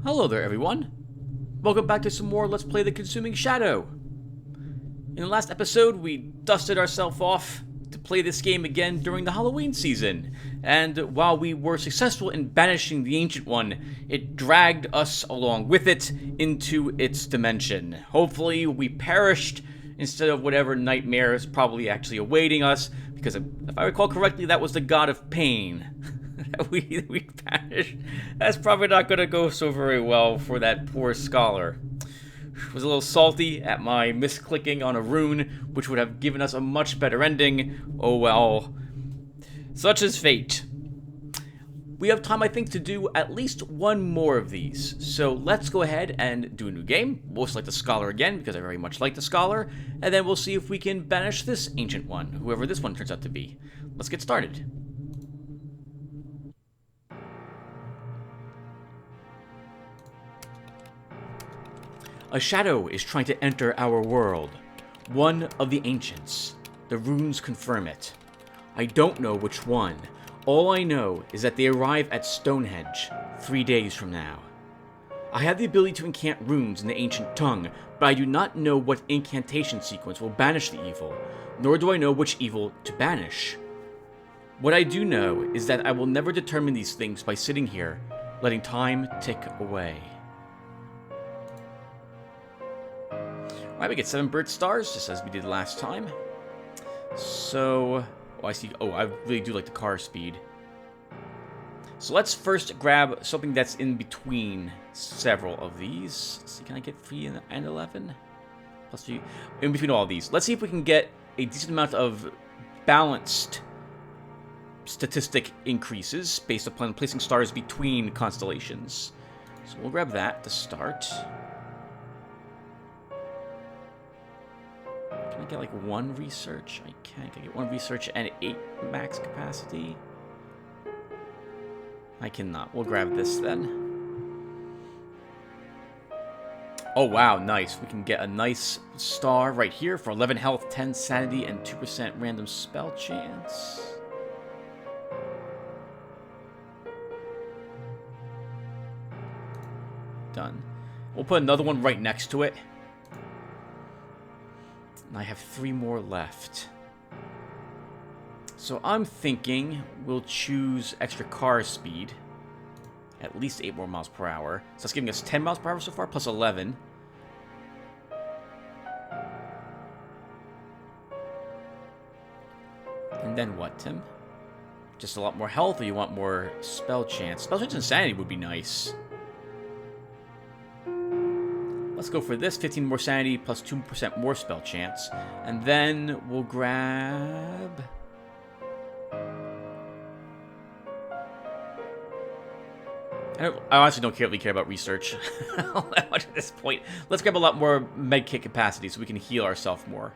Hello there, everyone. Welcome back to some more Let's Play The Consuming Shadow. In the last episode, we dusted ourselves off to play this game again during the Halloween season, and while we were successful in banishing the Ancient One, it dragged us along with it into its dimension. Hopefully, we perished instead of whatever nightmare is probably actually awaiting us, because if I recall correctly, that was the god of pain. we banished. That's probably not going to go so very well for that poor scholar. Was a little salty at my misclicking on a rune, which would have given us a much better ending. Oh well. Such is fate. We have time, I think, to do at least one more of these. So let's go ahead and do a new game. We'll select the scholar again, because I very much like the scholar. And then we'll see if we can banish this ancient one, whoever this one turns out to be. Let's get started. A shadow is trying to enter our world. One of the ancients. The runes confirm it. I don't know which one. All I know is that they arrive at Stonehenge 3 days from now. I have the ability to incant runes in the ancient tongue, but I do not know what incantation sequence will banish the evil, nor do I know which evil to banish. What I do know is that I will never determine these things by sitting here, letting time tick away. Alright, we get 7 bird stars, just as we did last time. So, I see. Oh, I really do like the car speed. So let's first grab something that's in between several of these. Let's see, can I get 3 and 11? Plus 3, in between all of these. Let's see if we can get a decent amount of balanced statistic increases based upon placing stars between constellations. So we'll grab that to start. Can I get like 1 research? I can't. Can I get 1 research and 8 max capacity? I cannot. We'll grab this then. Oh wow, nice. We can get a nice star right here for 11 health, 10 sanity, and 2% random spell chance. Done. We'll put another one right next to it. I have 3 more left. So I'm thinking we'll choose extra car speed. At least 8 more miles per hour. So that's giving us 10 miles per hour so far, plus 11. And then what, Tim? Just a lot more health, or you want more spell chance? Spell chance and sanity would be nice. Let's go for this, 15 more sanity plus 2% more spell chance. And then we'll grab... I honestly don't really care about research that much at this point. Let's grab a lot more medkit capacity so we can heal ourselves more.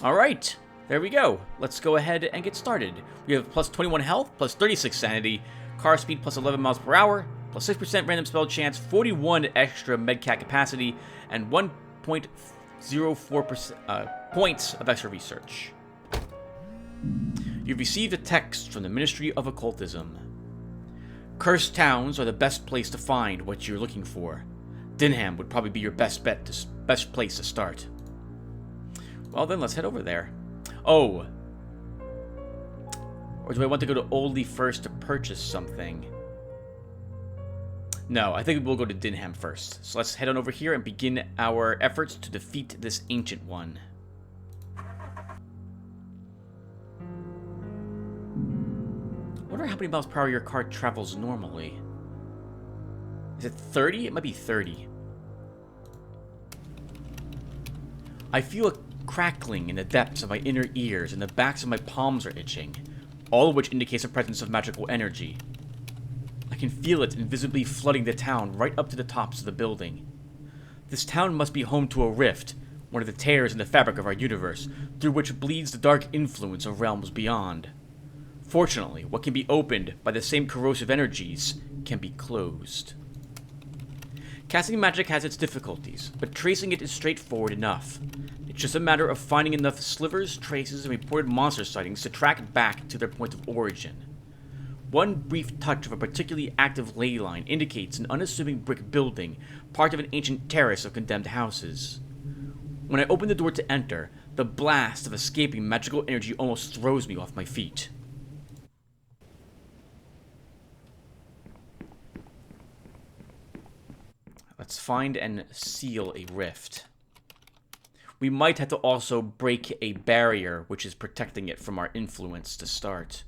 Alright, there we go. Let's go ahead and get started. We have plus 21 health, plus 36 sanity, car speed plus 11 miles per hour, plus 6% random spell chance, 41 extra medcat capacity, and 1.04% points of extra research. You've received a text from the Ministry of Occultism. Cursed towns are the best place to find what you're looking for. Dinham would probably be your best place to start. Well then, let's head over there. Oh. Or do I want to go to Oldley first to purchase something? No, I think we'll go to Dinham first. So let's head on over here and begin our efforts to defeat this ancient one. I wonder how many miles per hour your car travels normally. Is it 30? It might be 30. I feel a crackling in the depths of my inner ears, and the backs of my palms are itching, all of which indicates the presence of magical energy. I can feel it invisibly flooding the town right up to the tops of the building. This town must be home to a rift, one of the tears in the fabric of our universe, through which bleeds the dark influence of realms beyond. Fortunately, what can be opened by the same corrosive energies can be closed. Casting magic has its difficulties, but tracing it is straightforward enough. It's just a matter of finding enough slivers, traces, and reported monster sightings to track it back to their point of origin. One brief touch of a particularly active ley line indicates an unassuming brick building, part of an ancient terrace of condemned houses. When I open the door to enter, the blast of escaping magical energy almost throws me off my feet. Let's find and seal a rift. We might have to also break a barrier which is protecting it from our influence to start.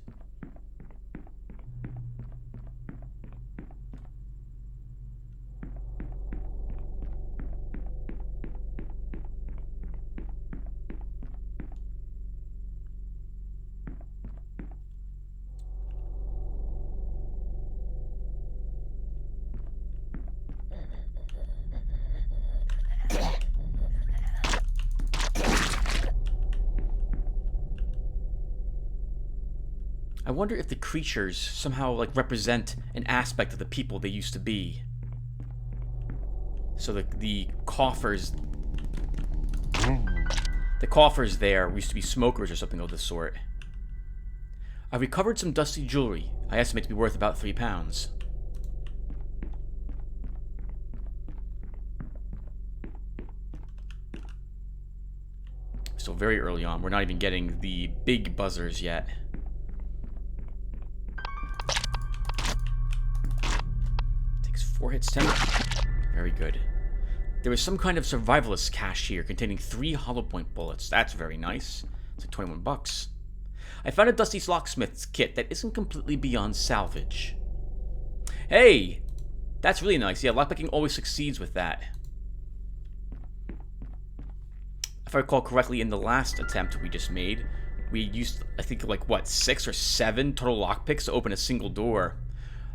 I wonder if the creatures somehow represent an aspect of the people they used to be. So the coffers there used to be smokers or something of the sort. I recovered some dusty jewelry. I estimate to be worth about £3. Still very early on. We're not even getting the big buzzers yet. Takes 4 hits, 10. Very good. There is some kind of survivalist cache here containing 3 hollow point bullets. That's very nice. It's like 21 bucks. I found a dusty locksmith's kit that isn't completely beyond salvage. Hey! That's really nice. Yeah, lockpicking always succeeds with that. If I recall correctly, in the last attempt we just made, we used, I think, 6 or 7 total lockpicks to open a single door.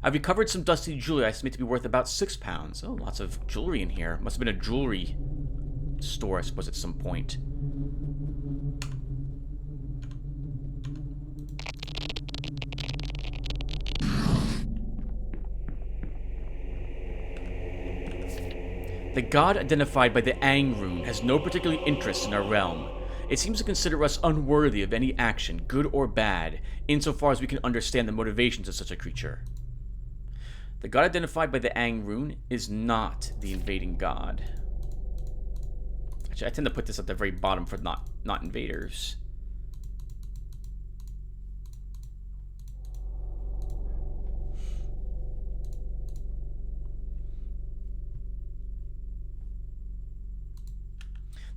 I've recovered some dusty jewelry I estimate to be worth about £6. Oh, lots of jewelry in here. Must have been a jewelry store, I suppose, at some point. The god identified by the Ang rune has no particular interest in our realm. It seems to consider us unworthy of any action, good or bad, insofar as we can understand the motivations of such a creature. The god identified by the Ang rune is not the invading god. Actually, I tend to put this at the very bottom for not invaders.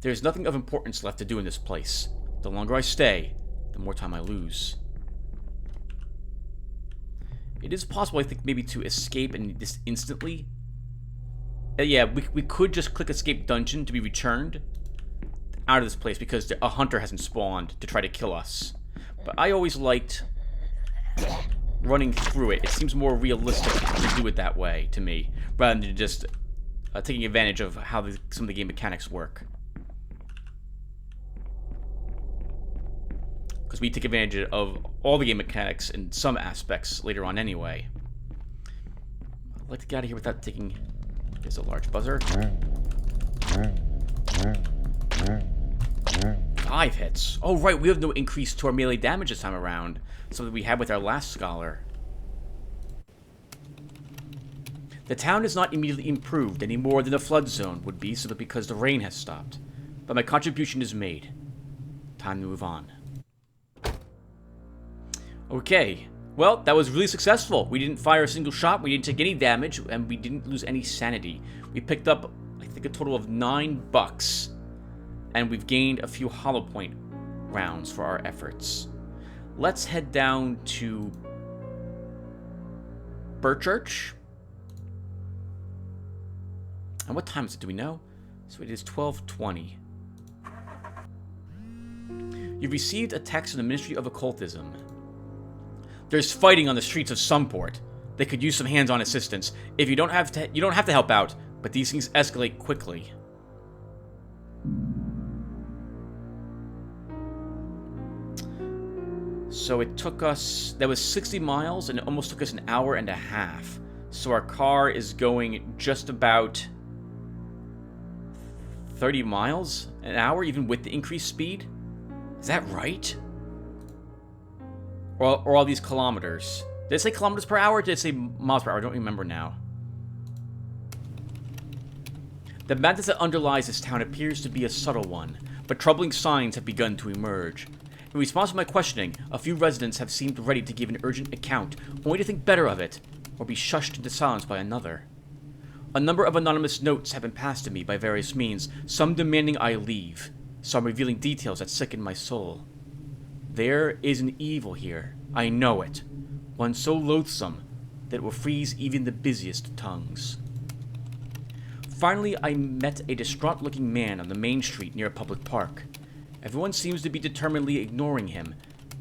There is nothing of importance left to do in this place. The longer I stay, the more time I lose. It is possible, I think, maybe to escape and this instantly. Yeah, we could just click escape dungeon to be returned out of this place because a hunter hasn't spawned to try to kill us. But I always liked running through it. It seems more realistic to do it that way to me, rather than just taking advantage of how some of the game mechanics work. Because we take advantage of all the game mechanics in some aspects later on anyway. I'd like to get out of here without taking... There's a large buzzer. 5 hits. Oh, right, we have no increase to our melee damage this time around. Something we had with our last scholar. The town is not immediately improved any more than the flood zone would be simply because the rain has stopped. But my contribution is made. Time to move on. Okay, well, that was really successful. We didn't fire a single shot, we didn't take any damage, and we didn't lose any sanity. We picked up, I think, a total of $9, and we've gained a few hollow point rounds for our efforts. Let's head down to Burchurch. And what time is it, do we know? So it is 12:20. You've received a text from the Ministry of Occultism. There's fighting on the streets of Sumport. They could use some hands-on assistance. If you don't have to help out, but these things escalate quickly. So it took us, that was 60 miles, and it almost took us an hour and a half. So our car is going just about 30 miles an hour, even with the increased speed? Is that right? Or all these kilometers? Did it say kilometers per hour or did it say miles per hour? I don't remember now. The madness that underlies this town appears to be a subtle one, but troubling signs have begun to emerge. In response to my questioning, a few residents have seemed ready to give an urgent account, only to think better of it, or be shushed into silence by another. A number of anonymous notes have been passed to me by various means, some demanding I leave, some revealing details that sicken my soul. There is an evil here, I know it, one so loathsome that it will freeze even the busiest tongues. Finally, I met a distraught-looking man on the main street near a public park. Everyone seems to be determinedly ignoring him.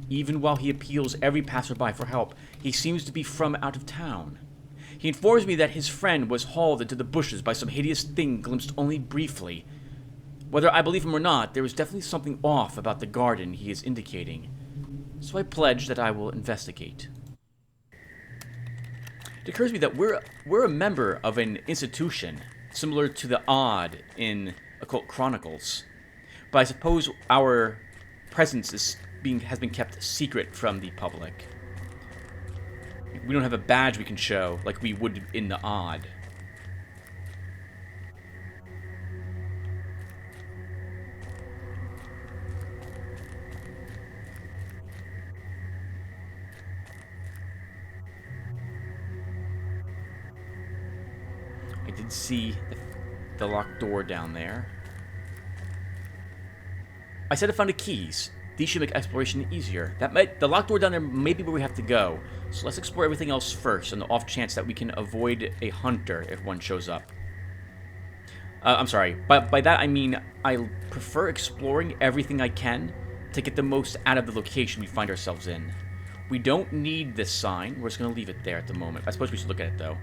Even while he appeals every passerby for help, he seems to be from out of town. He informs me that his friend was hauled into the bushes by some hideous thing glimpsed only briefly. Whether I believe him or not, there is definitely something off about the garden he is indicating. So I pledge that I will investigate. It occurs to me that we're a member of an institution similar to the Odd in Occult Chronicles, but I suppose our presence has been kept secret from the public. We don't have a badge we can show like we would in the Odd. I did see the locked door down there. I said I found the keys. These should make exploration easier. The locked door down there may be where we have to go. So let's explore everything else first, on the off chance that we can avoid a hunter if one shows up. I'm sorry, but by that I mean I prefer exploring everything I can to get the most out of the location we find ourselves in. We don't need this sign. We're just going to leave it there at the moment. I suppose we should look at it, though.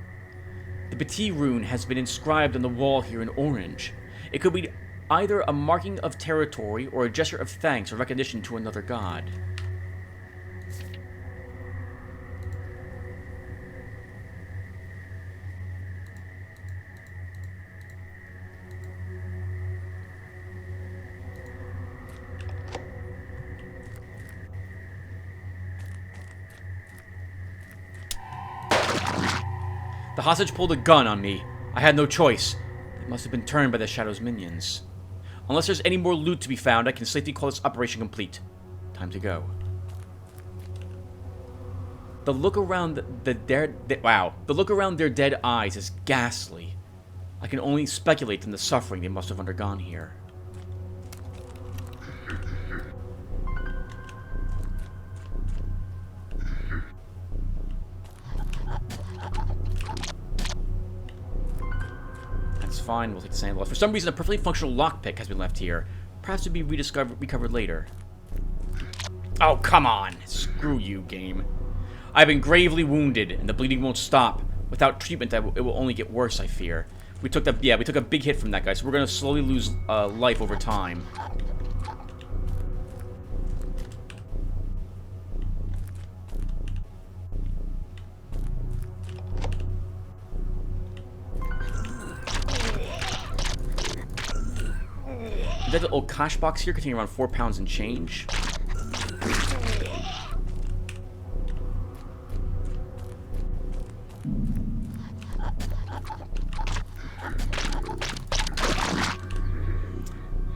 The Petit rune has been inscribed on the wall here in orange. It could be either a marking of territory or a gesture of thanks or recognition to another god. The hostage pulled a gun on me. I had no choice. It must have been turned by the Shadow's minions. Unless there's any more loot to be found, I can safely call this operation complete. Time to go. The look around the look around their dead eyes is ghastly. I can only speculate on the suffering they must have undergone here. Fine, we'll take the sandal. For some reason, a perfectly functional lockpick has been left here. Perhaps to be recovered later. Oh, come on! Screw you, game. I've been gravely wounded, and the bleeding won't stop. Without treatment, it will only get worse, I fear. We took a big hit from that guy, so we're gonna slowly lose life over time. There's an old cash box here containing around 4 pounds and change.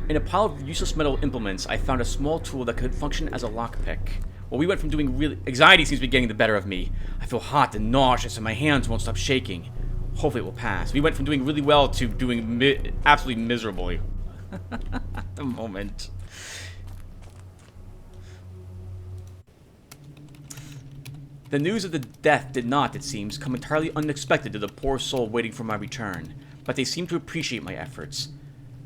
In a pile of useless metal implements, I found a small tool that could function as a lockpick. Well, we went from doing really... Anxiety seems to be getting the better of me. I feel hot and nauseous and my hands won't stop shaking. Hopefully it will pass. We went from doing really well to doing absolutely miserably. At the moment. The news of the death did not, it seems, come entirely unexpected to the poor soul waiting for my return, but they seemed to appreciate my efforts.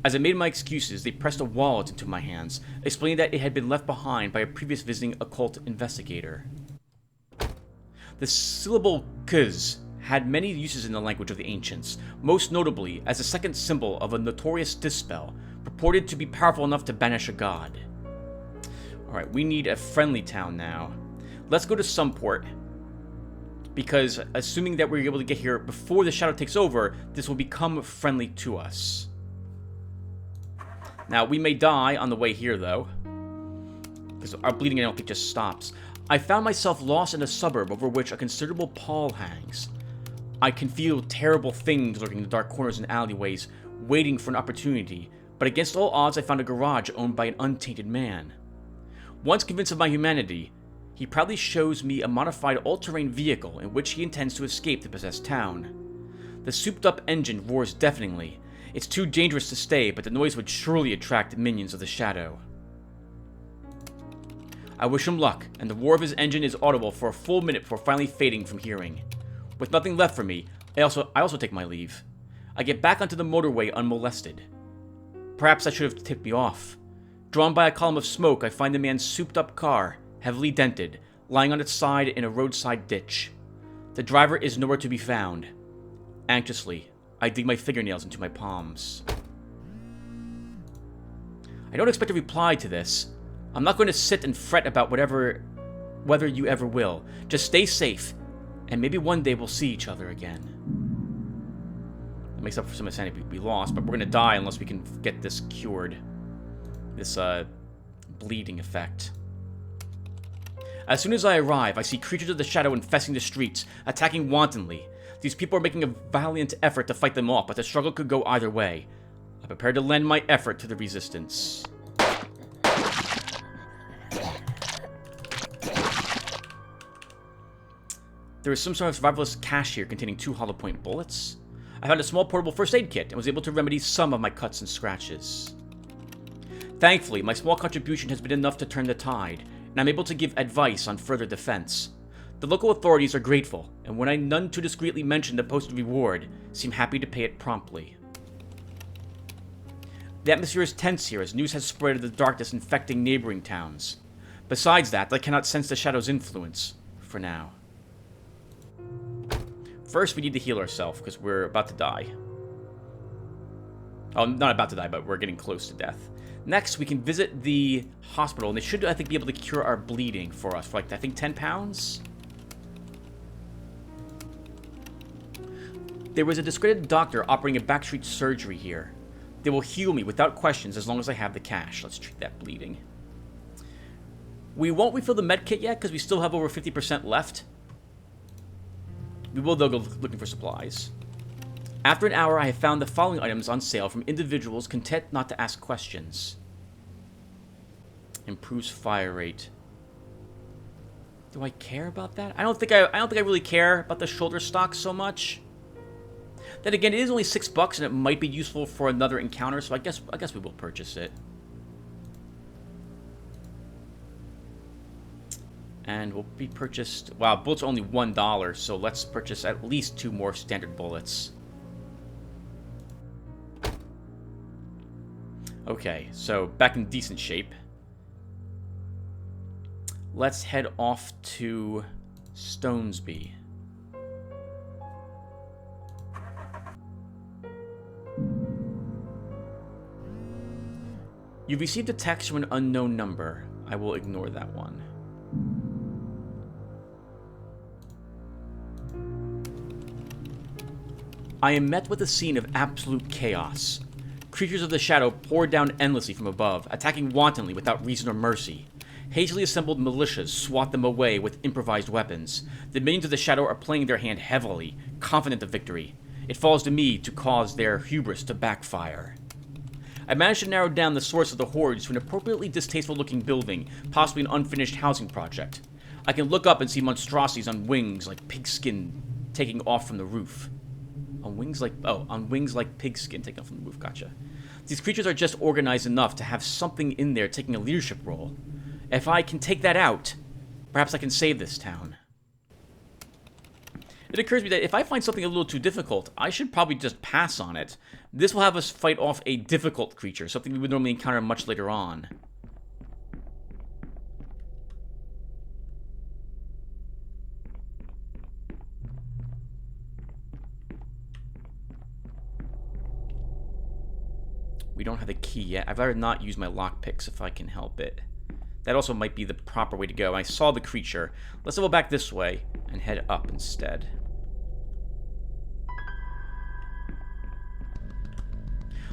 As I made my excuses, they pressed a wallet into my hands, explaining that it had been left behind by a previous visiting occult investigator. The syllable "kz" had many uses in the language of the ancients, most notably as a second symbol of a notorious dispel, purported to be powerful enough to banish a god. Alright, we need a friendly town now. Let's go to Sunport, because assuming that we're able to get here before the Shadow takes over, this will become friendly to us. Now, we may die on the way here, though, because our bleeding, I don't think, just stops. I found myself lost in a suburb over which a considerable pall hangs. I can feel terrible things lurking in the dark corners and alleyways, waiting for an opportunity, but against all odds I found a garage owned by an untainted man. Once convinced of my humanity, he proudly shows me a modified all-terrain vehicle in which he intends to escape the possessed town. The souped-up engine roars deafeningly. It's too dangerous to stay, but the noise would surely attract the minions of the Shadow. I wish him luck, and the roar of his engine is audible for a full minute before finally fading from hearing. With nothing left for me, I also take my leave. I get back onto the motorway unmolested. Perhaps I should have tipped me off. Drawn by a column of smoke, I find the man's souped-up car, heavily dented, lying on its side in a roadside ditch. The driver is nowhere to be found. Anxiously, I dig my fingernails into my palms. I don't expect a reply to this. I'm not going to sit and fret about whether you ever will. Just stay safe, and maybe one day we'll see each other again. That makes up for some of the sanity we lost, but we're going to die unless we can get this cured. This, bleeding effect. As soon as I arrive, I see creatures of the Shadow infesting the streets, attacking wantonly. These people are making a valiant effort to fight them off, but the struggle could go either way. I'm prepared to lend my effort to the resistance. There is some sort of survivalist cache here containing 2 hollow point bullets. I found a small portable first aid kit and was able to remedy some of my cuts and scratches. Thankfully, my small contribution has been enough to turn the tide, and I'm able to give advice on further defense. The local authorities are grateful, and when I none too discreetly mention the posted reward, seem happy to pay it promptly. The atmosphere is tense here as news has spread of the darkness infecting neighboring towns. Besides that, I cannot sense the Shadow's influence, for now. First, we need to heal ourselves, because we're about to die. Oh, not about to die, but we're getting close to death. Next, we can visit the hospital, and they should, I think, be able to cure our bleeding for us for, like, I think 10 pounds? There was a discredited doctor operating a backstreet surgery here. They will heal me without questions as long as I have the cash. Let's treat that bleeding. We won't refill the med kit yet, because we still have over 50% left. We will, though, go looking for supplies. After an hour, I have found the following items on sale from individuals content not to ask questions. Improves fire rate. Do I care about that? I don't think I really care about the shoulder stock so much. Then again, it is only $6 and it might be useful for another encounter, so I guess we will purchase it. And will be purchased. Wow, bullets are only $1, so let's purchase at least 2 more standard bullets. Okay, so back in decent shape. Let's head off to Stonesby. You've received a text from an unknown number. I will ignore that one. I am met with a scene of absolute chaos. Creatures of the Shadow pour down endlessly from above, attacking wantonly without reason or mercy. Hastily assembled militias swat them away with improvised weapons. The minions of the Shadow are playing their hand heavily, confident of victory. It falls to me to cause their hubris to backfire. I managed to narrow down the source of the hordes to an appropriately distasteful-looking building, possibly an unfinished housing project. I can look up and see monstrosities on wings like pigskin taking off from the roof. On wings like pigskin taking off from the roof, gotcha. These creatures are just organized enough to have something in there taking a leadership role. If I can take that out, perhaps I can save this town. It occurs to me that if I find something a little too difficult, I should probably just pass on it. This will have us fight off a difficult creature, something we would normally encounter much later on. We don't have the key yet. I'd rather not use my lockpicks if I can help it. That also might be the proper way to go. I saw the creature. Let's go back this way and head up instead.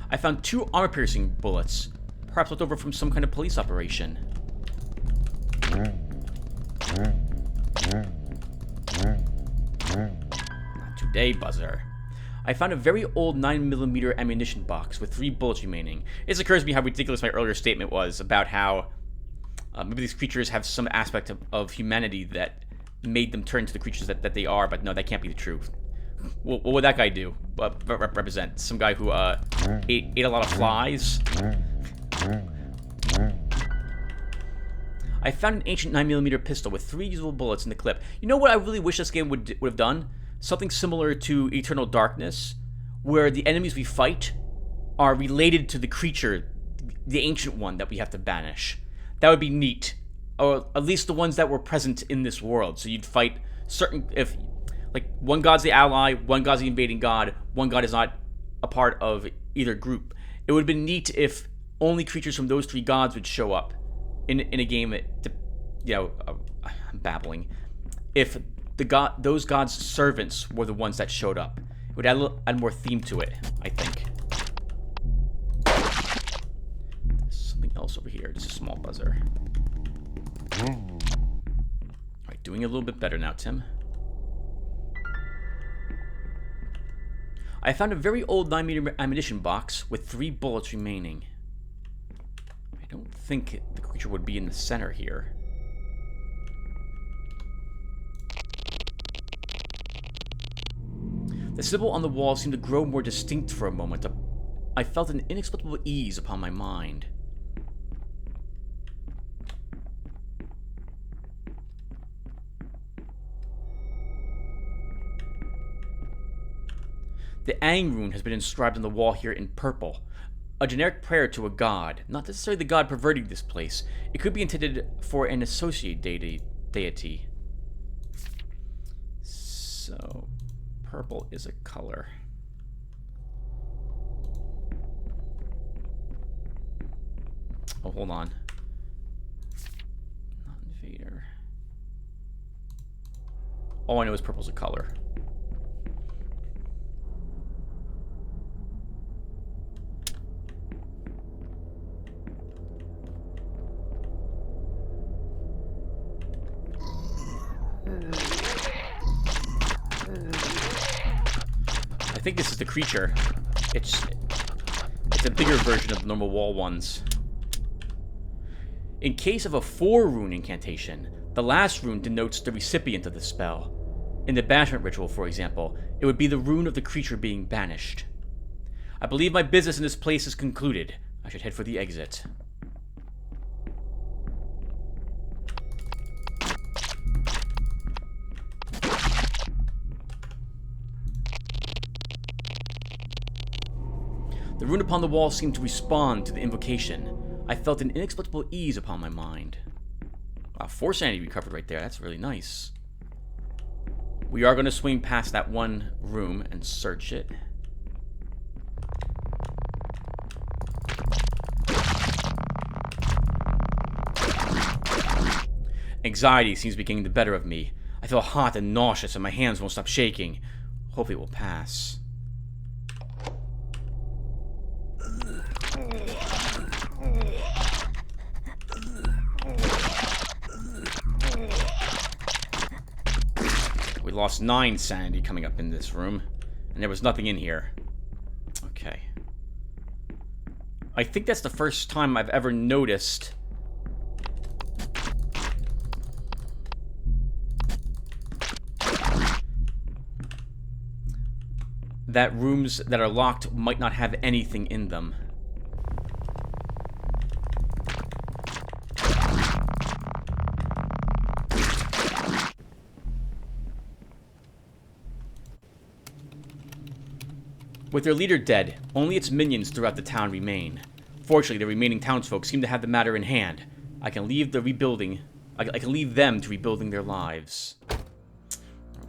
I found 2 armor-piercing bullets, perhaps left over from some kind of police operation. Not today, Buzzer. I found a very old 9mm ammunition box with 3 bullets remaining. It occurs to me how ridiculous my earlier statement was about how maybe these creatures have some aspect of humanity that made them turn to the creatures that they are, but no, that can't be the truth. What would that guy do? Represent some guy who ate a lot of flies? I found an ancient 9mm pistol with 3 usable bullets in the clip. You know what I really wish this game would have done? Something similar to Eternal Darkness, where the enemies we fight are related to the creature, the ancient one that we have to banish. That would be neat. Or at least the ones that were present in this world. So you'd fight certain... Like, one god's the ally, one god's the invading god, one god is not a part of either group. It would have been neat if only creatures from those 3 gods would show up in a game that, you know, I'm babbling. If those gods' servants were the ones that showed up, it would add more theme to it, I think. There's something else over here. Just a small buzzer. Alright, doing a little bit better now, Tim. I found a very old 9mm ammunition box with 3 bullets remaining. I don't think the creature would be in the center here. The symbol on the wall seemed to grow more distinct for a moment. I felt an inexplicable ease upon my mind. The Aang rune has been inscribed on the wall here in purple. A generic prayer to a god, not necessarily the god perverting this place. It could be intended for an associate deity. So, purple is a color. Oh, hold on. Not invader. All I know is purple's a color. I think this is the creature. It's a bigger version of the normal wall ones. In case of a 4-rune incantation, the last rune denotes the recipient of the spell. In the banishment ritual, for example, it would be the rune of the creature being banished. I believe my business in this place is concluded. I should head for the exit. The rune upon the wall seemed to respond to the invocation. I felt an inexplicable ease upon my mind. Wow, 4 sanity recovered right there. That's really nice. We are going to swing past that one room and search it. Anxiety seems to be getting the better of me. I feel hot and nauseous and my hands won't stop shaking. Hopefully it will pass. We lost 9 sanity coming up in this room, and there was nothing in here. Okay. I think that's the first time I've ever noticed that rooms that are locked might not have anything in them. With their leader dead, only its minions throughout the town remain. Fortunately, the remaining townsfolk seem to have the matter in hand. I can leave them to rebuilding their lives.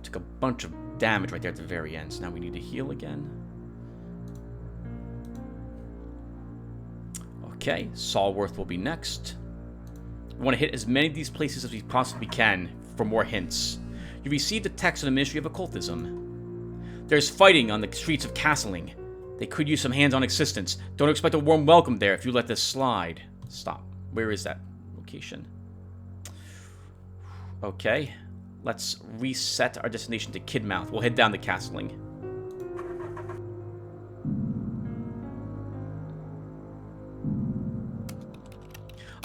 Took a bunch of damage right there at the very end, so now we need to heal again. Okay, Salworth will be next. We want to hit as many of these places as we possibly can for more hints. You received a text from the Ministry of Occultism. There's fighting on the streets of Castling. They could use some hands-on assistance. Don't expect a warm welcome there if you let this slide. Stop. Where is that location? Okay. Let's reset our destination to Kidmouth. We'll head down to Castling.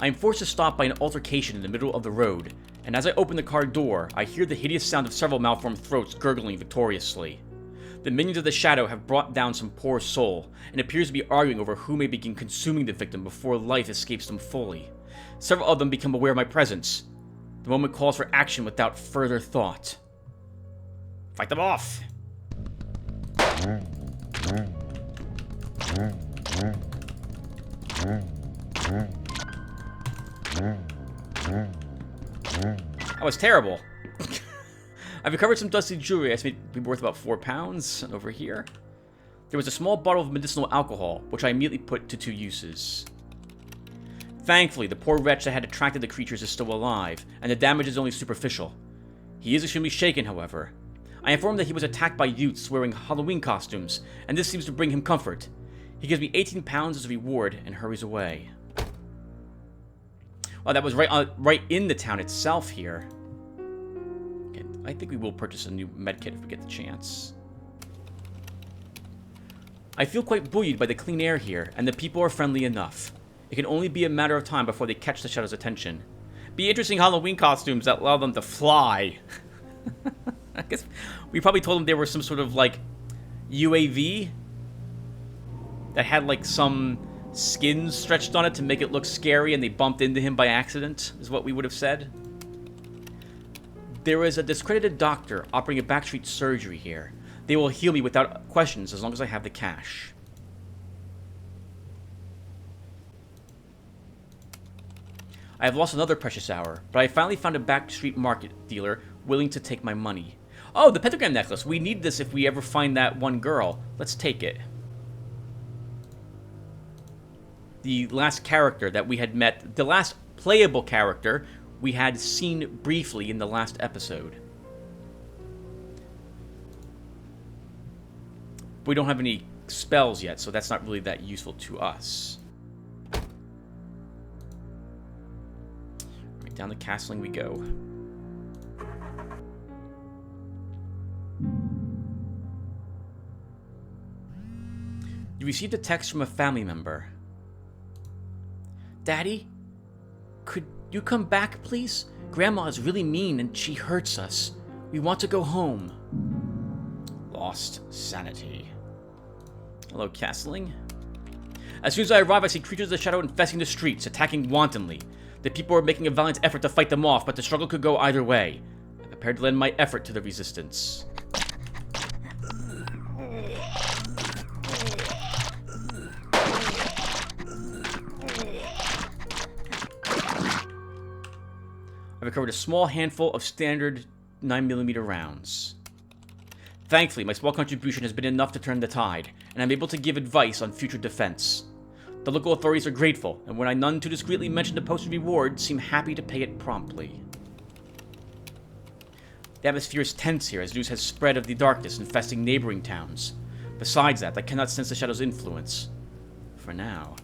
I am forced to stop by an altercation in the middle of the road, and as I open the car door, I hear the hideous sound of several malformed throats gurgling victoriously. The minions of the Shadow have brought down some poor soul, and appears to be arguing over who may begin consuming the victim before life escapes them fully. Several of them become aware of my presence. The moment calls for action without further thought. Fight them off! That was terrible. I've recovered some dusty jewelry. I estimate to be worth about £4. And over here, there was a small bottle of medicinal alcohol, which I immediately put to 2 uses. Thankfully, the poor wretch that had attracted the creatures is still alive, and the damage is only superficial. He is extremely shaken, however. I inform him that he was attacked by youths wearing Halloween costumes, and this seems to bring him comfort. He gives me £18 as a reward and hurries away. Oh, that was right in the town itself here. Okay, I think we will purchase a new medkit if we get the chance. I feel quite buoyed by the clean air here, and the people are friendly enough. It can only be a matter of time before they catch the Shadow's attention. Be interesting Halloween costumes that allow them to fly. I guess we probably told them they were some sort of, like, UAV that had, like, some skins stretched on it to make it look scary, and they bumped into him by accident, is what we would have said. There is a discredited doctor operating a backstreet surgery here. They will heal me without questions as long as I have the cash. I have lost another precious hour, but I finally found a backstreet market dealer willing to take my money. Oh, the pentagram necklace. We need this if we ever find that one girl. Let's take it. The last character that we had met, the last playable character we had seen briefly in the last episode. We don't have any spells yet, so that's not really that useful to us. Right, down the castling we go. You received a text from a family member. Daddy, could you come back, please? Grandma is really mean and she hurts us. We want to go home. Lost sanity. Hello, Castling. As soon as I arrive, I see creatures of the Shadow infesting the streets, attacking wantonly. The people are making a valiant effort to fight them off, but the struggle could go either way. I'm prepared to lend my effort to the resistance. I've recovered a small handful of standard 9mm rounds. Thankfully, my small contribution has been enough to turn the tide, and I'm able to give advice on future defense. The local authorities are grateful, and when I none too discreetly mention the posted reward, seem happy to pay it promptly. The atmosphere is tense here as news has spread of the darkness infesting neighboring towns. Besides that, I cannot sense the Shadow's influence. For now.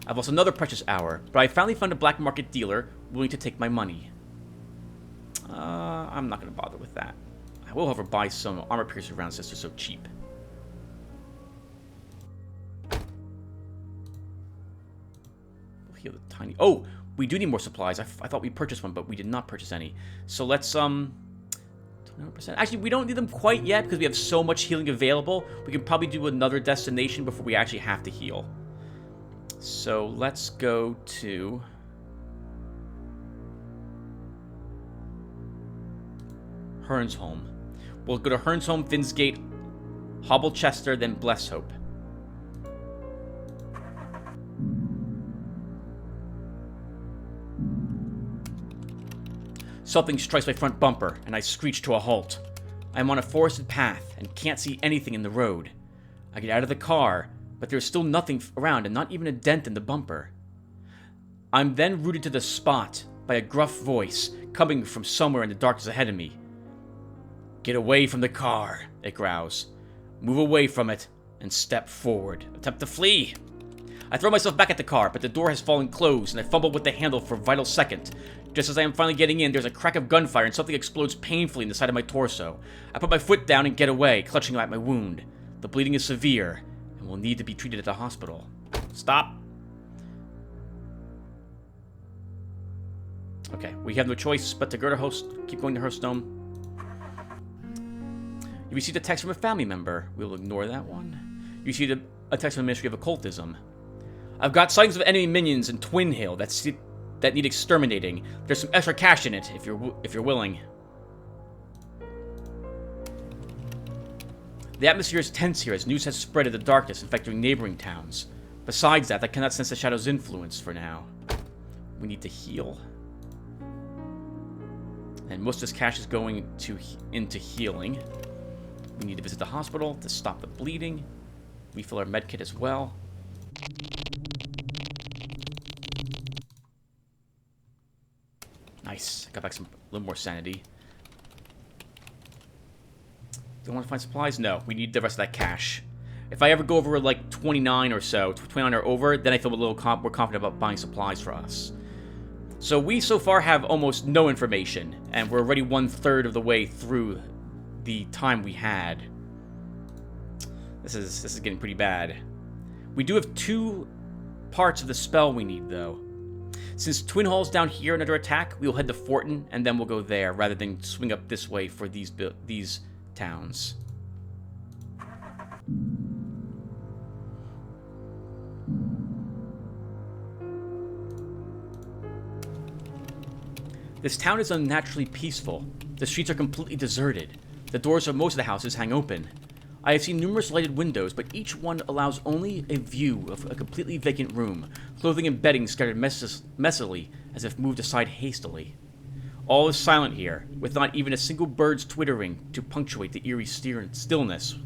I've lost another precious hour, but I finally found a black market dealer willing to take my money. I'm not going to bother with that. I will, however, buy some armor-piercing rounds since they're so cheap. We'll heal the tiny... Oh! We do need more supplies. I thought we purchased one, but we did not purchase any. So let's, 29%. Actually, we don't need them quite yet because we have so much healing available. We can probably do another destination before we actually have to heal. So let's go to... Hernsholm. We'll go to Hernsholm, Finsgate, Hobblechester, then Blesshope. Something strikes my front bumper, and I screech to a halt. I am on a forested path, and can't see anything in the road. I get out of the car, but there is still nothing around, and not even a dent in the bumper. I'm then rooted to the spot by a gruff voice coming from somewhere in the darkness ahead of me. Get away from the car, it growls. Move away from it, and step forward. Attempt to flee. I throw myself back at the car, but the door has fallen closed, and I fumble with the handle for a vital second. Just as I am finally getting in, there's a crack of gunfire and something explodes painfully in the side of my torso. I put my foot down and get away, clutching at my wound. The bleeding is severe and will need to be treated at the hospital. Stop. Okay, we have no choice but to go to keep going to Hearthstone. You received a text from a family member. We'll ignore that one. You received a text from the Ministry of Occultism. I've got sightings of enemy minions in Twin Hill that need exterminating. There's some extra cash in it if you're willing. The atmosphere is tense here as news has spread in the darkness, infecting neighboring towns. Besides that, I cannot sense the Shadow's influence for now. We need to heal. And most of this cash is going into healing. We need to visit the hospital to stop the bleeding. Refill our medkit as well. Nice. Got back a little more sanity. Do I want to find supplies? No. We need the rest of that cash. If I ever go over like 29 or so, 29 or over, then I feel a little more confident about buying supplies for us. So we so far have almost no information, and we're already 1/3 of the way through the time we had. This is getting pretty bad. We do have 2 parts of the spell we need, though. Since Twin Hall's down here and under attack, we'll head to Fortin, and then we'll go there, rather than swing up this way for these towns. This town is unnaturally peaceful. The streets are completely deserted. The doors of most of the houses hang open. I have seen numerous lighted windows, but each one allows only a view of a completely vacant room, clothing and bedding scattered messily as if moved aside hastily. All is silent here, with not even a single bird's twittering to punctuate the eerie stillness.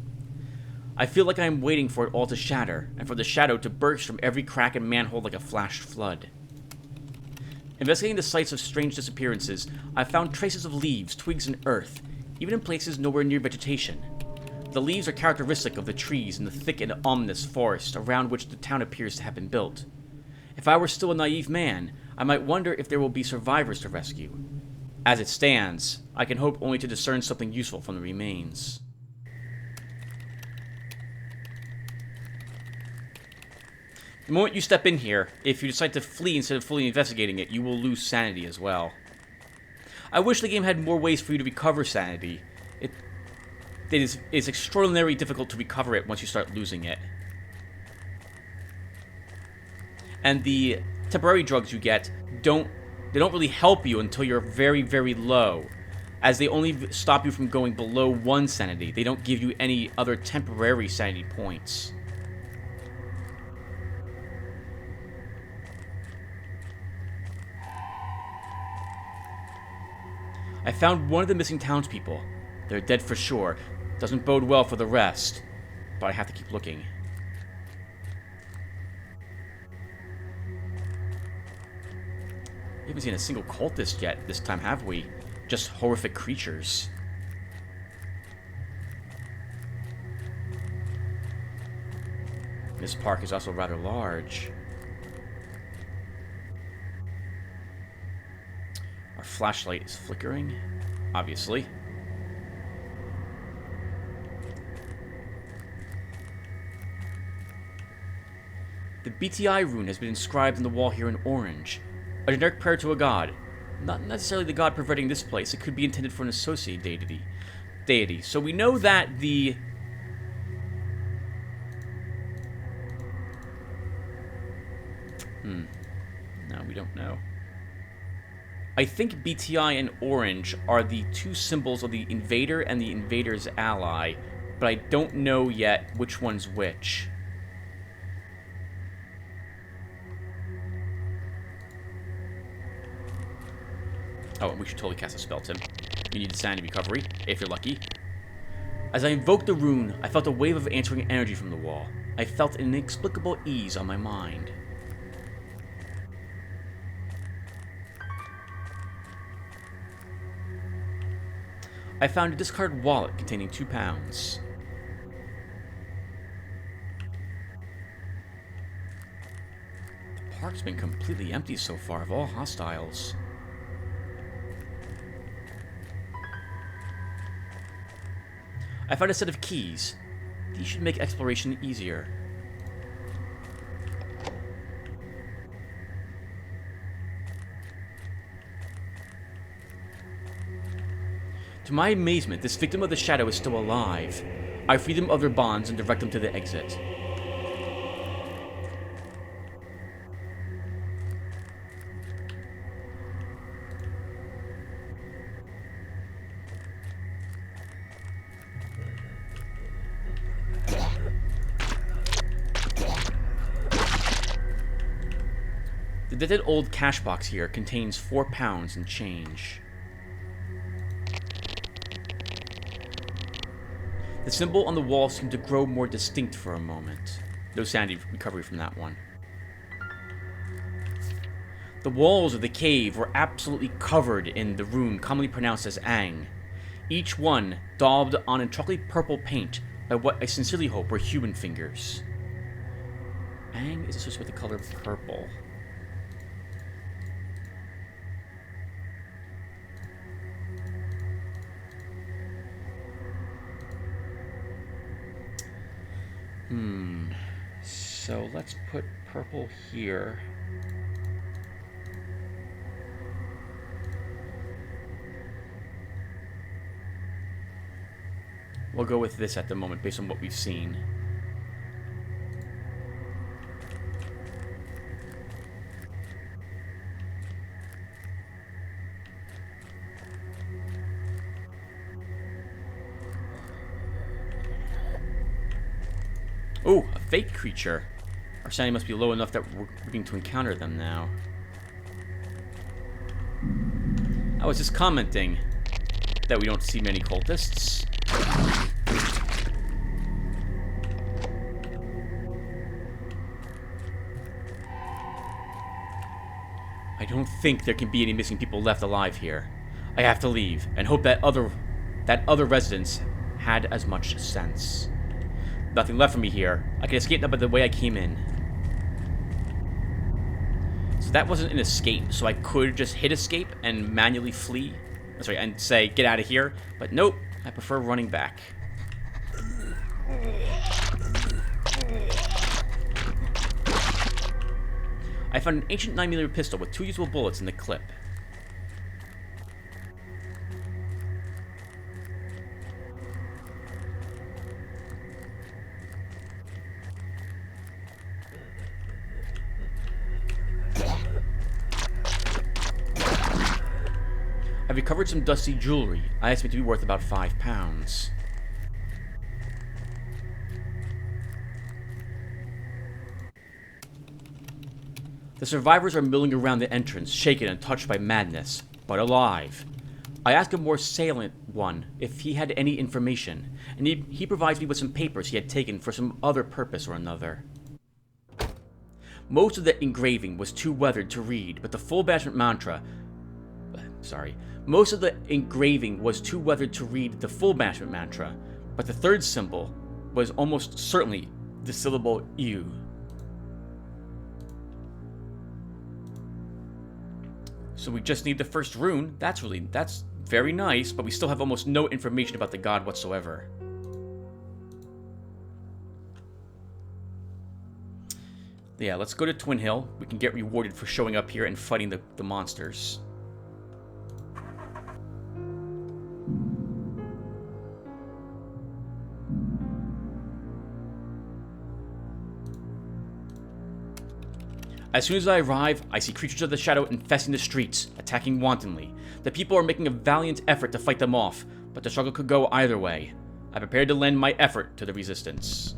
I feel like I am waiting for it all to shatter, and for the shadow to burst from every crack and manhole like a flashed flood. Investigating the sites of strange disappearances, I found traces of leaves, twigs, and earth, even in places nowhere near vegetation. The leaves are characteristic of the trees in the thick and ominous forest around which the town appears to have been built. If I were still a naive man, I might wonder if there will be survivors to rescue. As it stands, I can hope only to discern something useful from the remains. The moment you step in here, if you decide to flee instead of fully investigating it, you will lose sanity as well. I wish the game had more ways for you to recover sanity. It's extraordinarily difficult to recover it once you start losing it. And the temporary drugs you get don't really help you until you're very, very low, as they only stop you from going below 1 sanity. They don't give you any other temporary sanity points. I found one of the missing townspeople. They're dead for sure. Doesn't bode well for the rest, but I have to keep looking. We haven't seen a single cultist yet this time, have we? Just horrific creatures. This park is also rather large. Our flashlight is flickering, obviously. The BTI rune has been inscribed on the wall here in orange. A generic prayer to a god. Not necessarily the god perverting this place. It could be intended for an associate deity. So we know that the... No, we don't know. I think BTI and orange are the 2 symbols of the invader and the invader's ally, but I don't know yet which one's which. Oh, and we should totally cast a spell, Tim. You need sanity recovery, if you're lucky. As I invoked the rune, I felt a wave of answering energy from the wall. I felt an inexplicable ease on my mind. I found a discarded wallet containing £2. The park's been completely empty so far of all hostiles. I found a set of keys. These should make exploration easier. To my amazement, this victim of the shadow is still alive. I free them of their bonds and direct them to the exit. The dead old cash box here contains £4 and change. The symbol on the wall seemed to grow more distinct for a moment. No sanity recovery from that one. The walls of the cave were absolutely covered in the rune commonly pronounced as Ang, each one daubed on in chocolate purple paint by what I sincerely hope were human fingers. Ang is associated with the color purple. So let's put purple here. We'll go with this at the moment based on what we've seen. Oh, a fake creature. Our sanity must be low enough that we're beginning to encounter them now. I was just commenting that we don't see many cultists. I don't think there can be any missing people left alive here. I have to leave and hope that other residents had as much sense. Nothing left for me here. I can escape now by the way I came in. So that wasn't an escape, so I could just hit escape and manually flee. Sorry, and say, get out of here. But nope, I prefer running back. I found an ancient 9mm pistol with 2 usable bullets in the clip. I've recovered some dusty jewelry. I estimate to be worth about £5. The survivors are milling around the entrance, shaken and touched by madness, but alive. I ask a more salient one if he had any information, and he provides me with some papers he had taken for some other purpose or another. Most of the engraving was too weathered to read, but the full banishment mantra... Most of the engraving was too weathered to read the full banishment mantra, but the third symbol was almost certainly the syllable U. So we just need the first rune. That's very nice, but we still have almost no information about the god whatsoever. Yeah, let's go to Twin Hill. We can get rewarded for showing up here and fighting the monsters. As soon as I arrive, I see creatures of the shadow infesting the streets, attacking wantonly. The people are making a valiant effort to fight them off, but the struggle could go either way. I prepared to lend my effort to the resistance.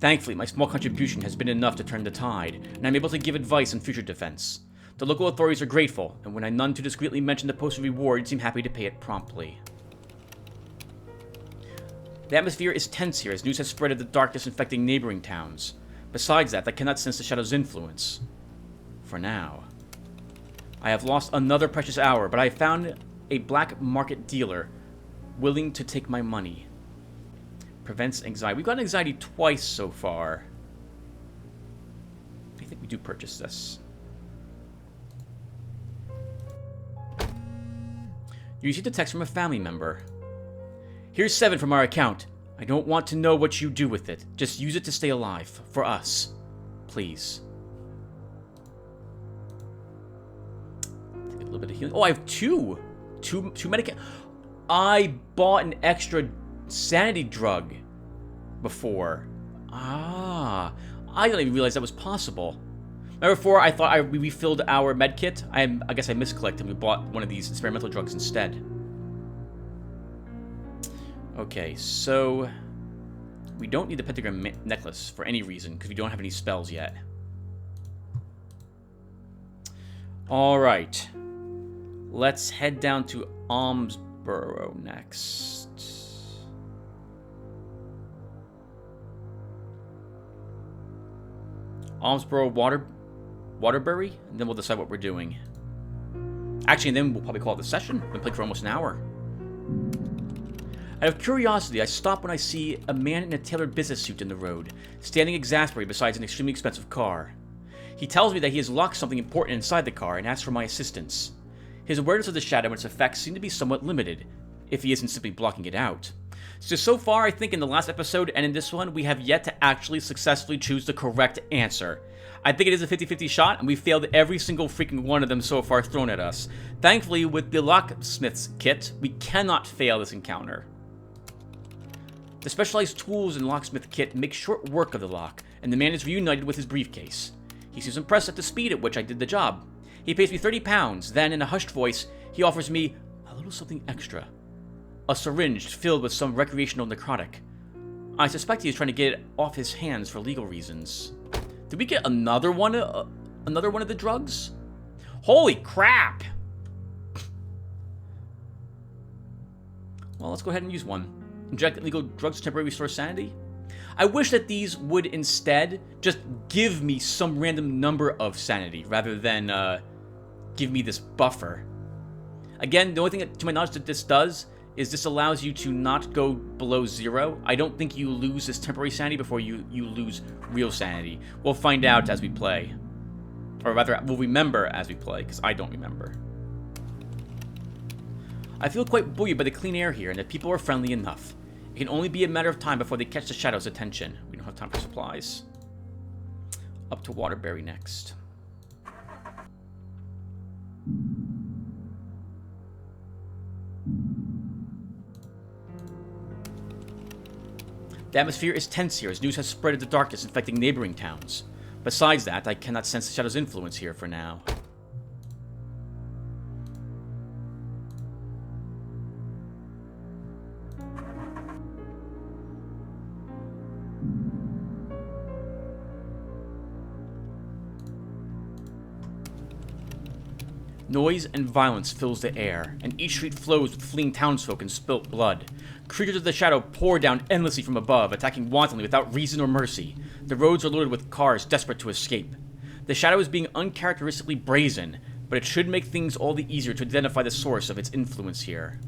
Thankfully, my small contribution has been enough to turn the tide, and I'm able to give advice on future defense. The local authorities are grateful, and when I none too discreetly mention the posted reward, seem happy to pay it promptly. The atmosphere is tense here as news has spread of the darkness infecting neighboring towns. Besides that, I cannot sense the shadow's influence. For now. I have lost another precious hour, but I have found a black market dealer willing to take my money. Prevents anxiety. We've gotten anxiety twice so far. I think we do purchase this. You received a text from a family member. Here's 7 from our account. I don't want to know what you do with it. Just use it to stay alive. For us. Please. Take a little bit of healing. Oh, I have 2 medic. I bought an extra sanity drug before. Ah. I didn't even realize that was possible. Remember before, I thought we refilled our med kit? I guess I misclicked and we bought one of these experimental drugs instead. Okay, so we don't need the pentagram necklace for any reason because we don't have any spells yet. Alright. Let's head down to Almsborough next. Almsborough Waterbury, and then we'll decide what we're doing. Actually, and then we'll probably call it the session. We've been playing for almost an hour. Out of curiosity, I stop when I see a man in a tailored business suit in the road, standing exasperated beside an extremely expensive car. He tells me that he has locked something important inside the car and asks for my assistance. His awareness of the shadow and its effects seem to be somewhat limited, if he isn't simply blocking it out. So far, I think in the last episode and in this one, we have yet to actually successfully choose the correct answer. I think it is a 50-50 shot, and we failed every single freaking one of them so far thrown at us. Thankfully, with the locksmith's kit, we cannot fail this encounter. The specialized tools in locksmith kit make short work of the lock, and the man is reunited with his briefcase. He seems impressed at the speed at which I did the job. He pays me £30, then in a hushed voice, he offers me a little something extra. A syringe filled with some recreational necrotic. I suspect he is trying to get it off his hands for legal reasons. Did we get another one of the drugs? Holy crap! Well, let's go ahead and use one. Inject illegal drugs to temporarily restore sanity? I wish that these would instead just give me some random number of sanity rather than give me this buffer. Again, the only thing to my knowledge that this does is this allows you to not go below 0. I don't think you lose this temporary sanity before you lose real sanity. We'll find out as we play. Or rather, we'll remember as we play, because I don't remember. I feel quite buoyed by the clean air here, and that people are friendly enough. It can only be a matter of time before they catch the shadow's attention. We don't have time for supplies. Up to Waterbury next. The atmosphere is tense here as news has spread into darkness, infecting neighboring towns. Besides that, I cannot sense the shadow's influence here for now. Noise and violence fills the air, and each street flows with fleeing townsfolk and spilt blood. Creatures of the shadow pour down endlessly from above, attacking wantonly without reason or mercy. The roads are loaded with cars desperate to escape. The shadow is being uncharacteristically brazen, but it should make things all the easier to identify the source of its influence here.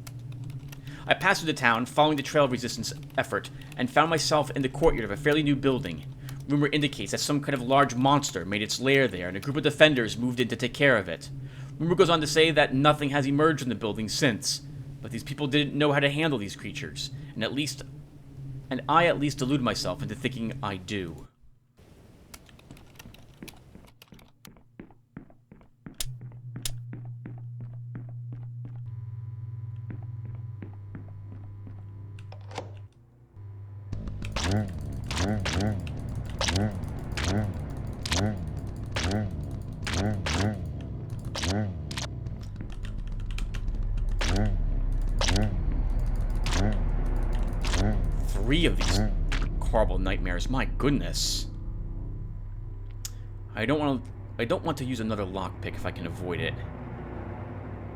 I passed through the town, following the trail resistance effort, and found myself in the courtyard of a fairly new building. Rumor indicates that some kind of large monster made its lair there, and a group of defenders moved in to take care of it. Rumor goes on to say that nothing has emerged in the building since, but these people didn't know how to handle these creatures, and I at least delude myself into thinking I do. Three of these horrible nightmares, my goodness. I don't want to use another lockpick if I can avoid it.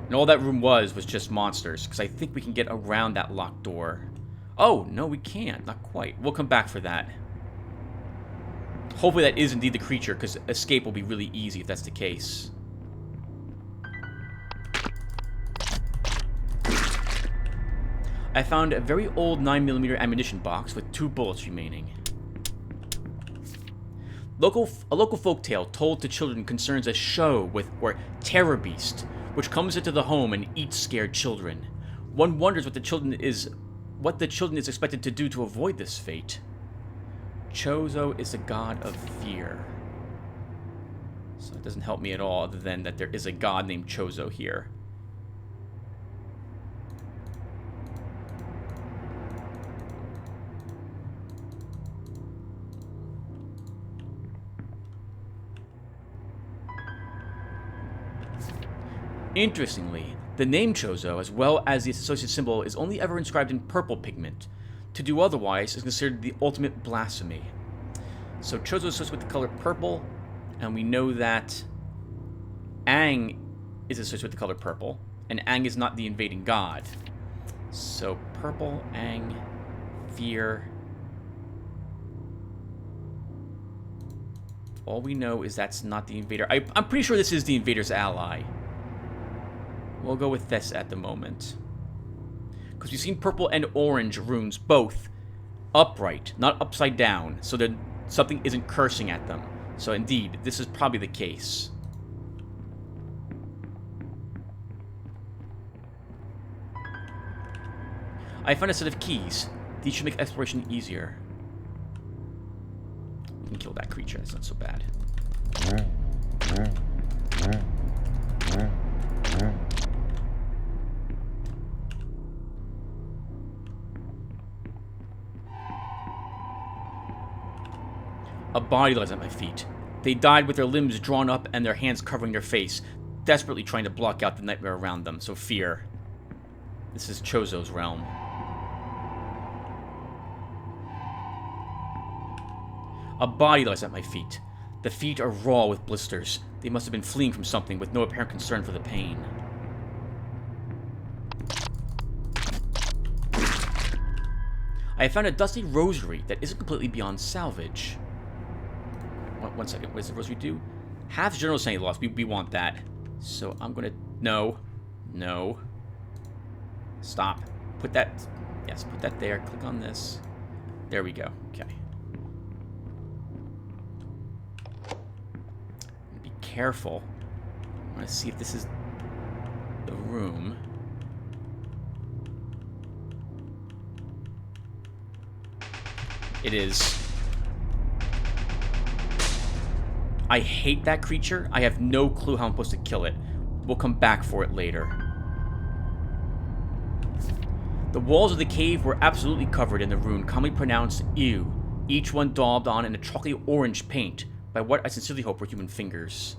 And all that room was just monsters, because I think we can get around that locked door. Oh, no we can't, not quite. We'll come back for that. Hopefully that is indeed the creature, because escape will be really easy if that's the case. I found a very old 9mm ammunition box with 2 bullets remaining. A local folktale told to children concerns a show where terror beast which comes into the home and eats scared children. One wonders what the children is expected to do to avoid this fate. Chozo is a god of fear. So it doesn't help me at all, other than that there is a god named Chozo here. Interestingly, the name Chozo, as well as the associated symbol, is only ever inscribed in purple pigment. To do otherwise is considered the ultimate blasphemy. So Chozo is associated with the color purple, and we know that Aang is associated with the color purple, and Aang is not the invading god. So purple, Aang, fear. All we know is that's not the invader. I'm pretty sure this is the invader's ally. We'll go with this at the moment. Because we've seen purple and orange runes both upright, not upside down, so that something isn't cursing at them. So indeed, this is probably the case. I found a set of keys. These should make exploration easier. We can kill that creature, that's not so bad. A body lies at my feet. They died with their limbs drawn up and their hands covering their face, desperately trying to block out the nightmare around them, so fear. This is Chozo's realm. A body lies at my feet. The feet are raw with blisters. They must have been fleeing from something with no apparent concern for the pain. I have found a dusty rosary that isn't completely beyond salvage. One second, what does the rosary do? Half general sanity loss. We want that. So I'm gonna... No. No. Stop. Put that... Yes, put that there. Click on this. There we go. Okay. Be careful. I want to see if this is the room. It is. I hate that creature. I have no clue how I'm supposed to kill it. We'll come back for it later. The walls of the cave were absolutely covered in the rune commonly pronounced Ew, each one daubed on in a chocolatey orange paint by what I sincerely hope were human fingers.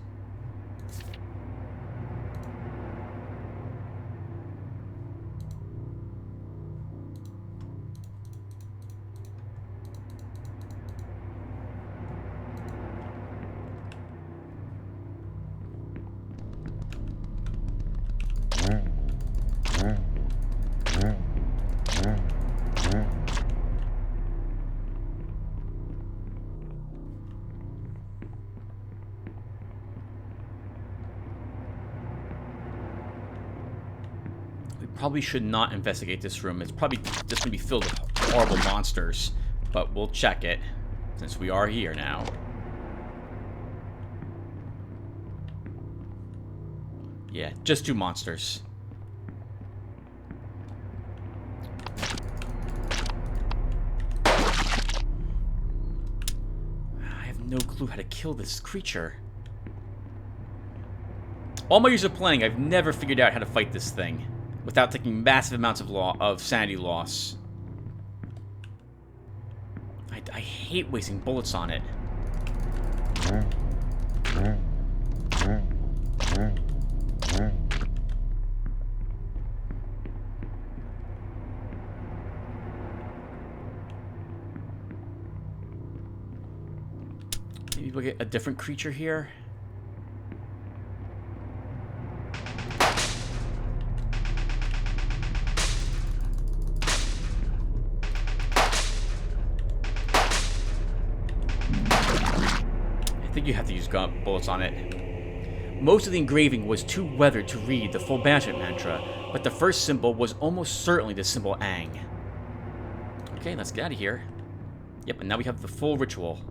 Probably should not investigate this room. It's probably just going to be filled with horrible monsters. But we'll check it, since we are here now. Yeah, just 2 monsters. I have no clue how to kill this creature. All my years of playing, I've never figured out how to fight this thing without taking massive amounts of sanity loss. I hate wasting bullets on it. Maybe we'll get a different creature here. You have to use bullets on it. Most of the engraving was too weathered to read the full banishment mantra, but the first symbol was almost certainly the symbol Aang. Okay, let's get out of here. Yep, and now we have the full ritual.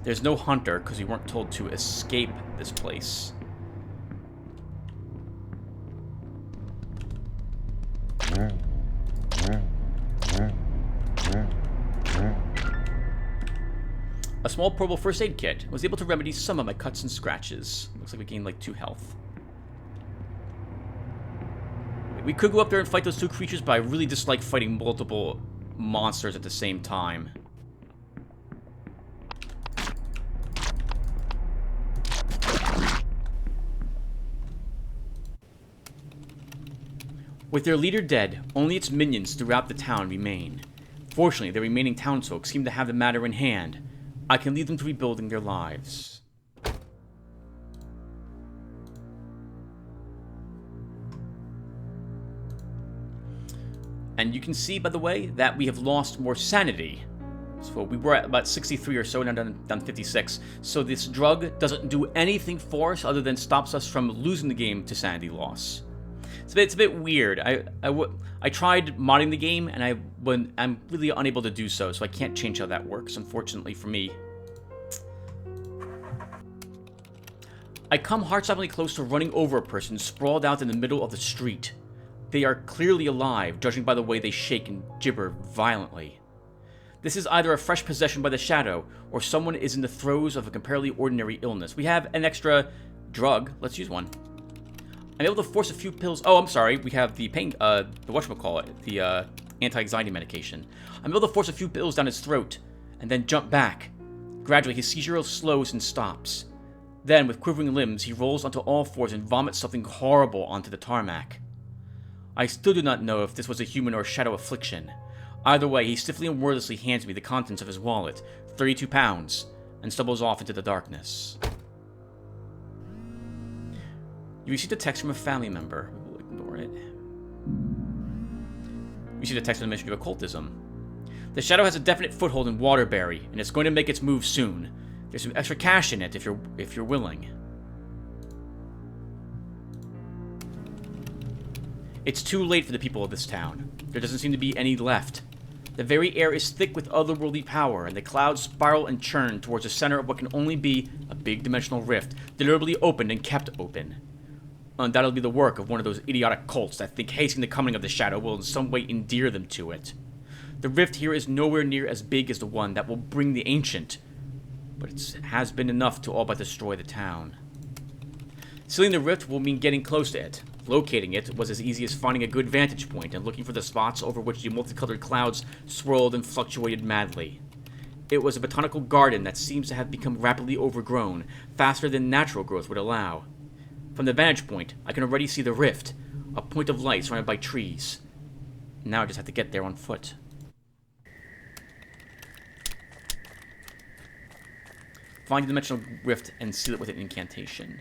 There's no hunter, because we weren't told to escape this place. A small portable first aid kit was able to remedy some of my cuts and scratches. Looks like we gained like 2 health. We could go up there and fight those 2 creatures, but I really dislike fighting multiple monsters at the same time. With their leader dead, only its minions throughout the town remain. Fortunately, the remaining townsfolk seem to have the matter in hand. I can lead them to rebuilding their lives. And you can see, by the way, that we have lost more sanity. So we were at about 63 or so, now down 56. So this drug doesn't do anything for us other than stops us from losing the game to sanity loss. It's a bit weird. I tried modding the game, and I'm really unable to do so I can't change how that works, unfortunately for me. I come heart-stoppingly close to running over a person sprawled out in the middle of the street. They are clearly alive, judging by the way they shake and gibber violently. This is either a fresh possession by the shadow, or someone is in the throes of a comparatively ordinary illness. We have an extra drug. Let's use one. I'm able to force a few pills. Oh, I'm sorry. We have the pain, the whatchamacallit, the anti-anxiety medication. I'm able to force a few pills down his throat, and then jump back. Gradually, his seizure slows and stops. Then, with quivering limbs, he rolls onto all fours and vomits something horrible onto the tarmac. I still do not know if this was a human or a shadow affliction. Either way, he stiffly and wordlessly hands me the contents of his wallet, 32 pounds, and stumbles off into the darkness. You received a text from a family member. We will ignore it. You received a text from the Ministry of Occultism. The shadow has a definite foothold in Waterbury, and it's going to make its move soon. There's some extra cash in it if you're willing. It's too late for the people of this town. There doesn't seem to be any left. The very air is thick with otherworldly power, and the clouds spiral and churn towards the center of what can only be a big dimensional rift, deliberately opened and kept open. Undoubtedly the work of one of those idiotic cults that think hastening the coming of the shadow will in some way endear them to it. The rift here is nowhere near as big as the one that will bring the ancient, but it has been enough to all but destroy the town. Sealing the rift will mean getting close to it. Locating it was as easy as finding a good vantage point and looking for the spots over which the multicolored clouds swirled and fluctuated madly. It was a botanical garden that seems to have become rapidly overgrown, faster than natural growth would allow. From the vantage point, I can already see the rift, a point of light surrounded by trees. Now I just have to get there on foot. Find the dimensional rift and seal it with an incantation.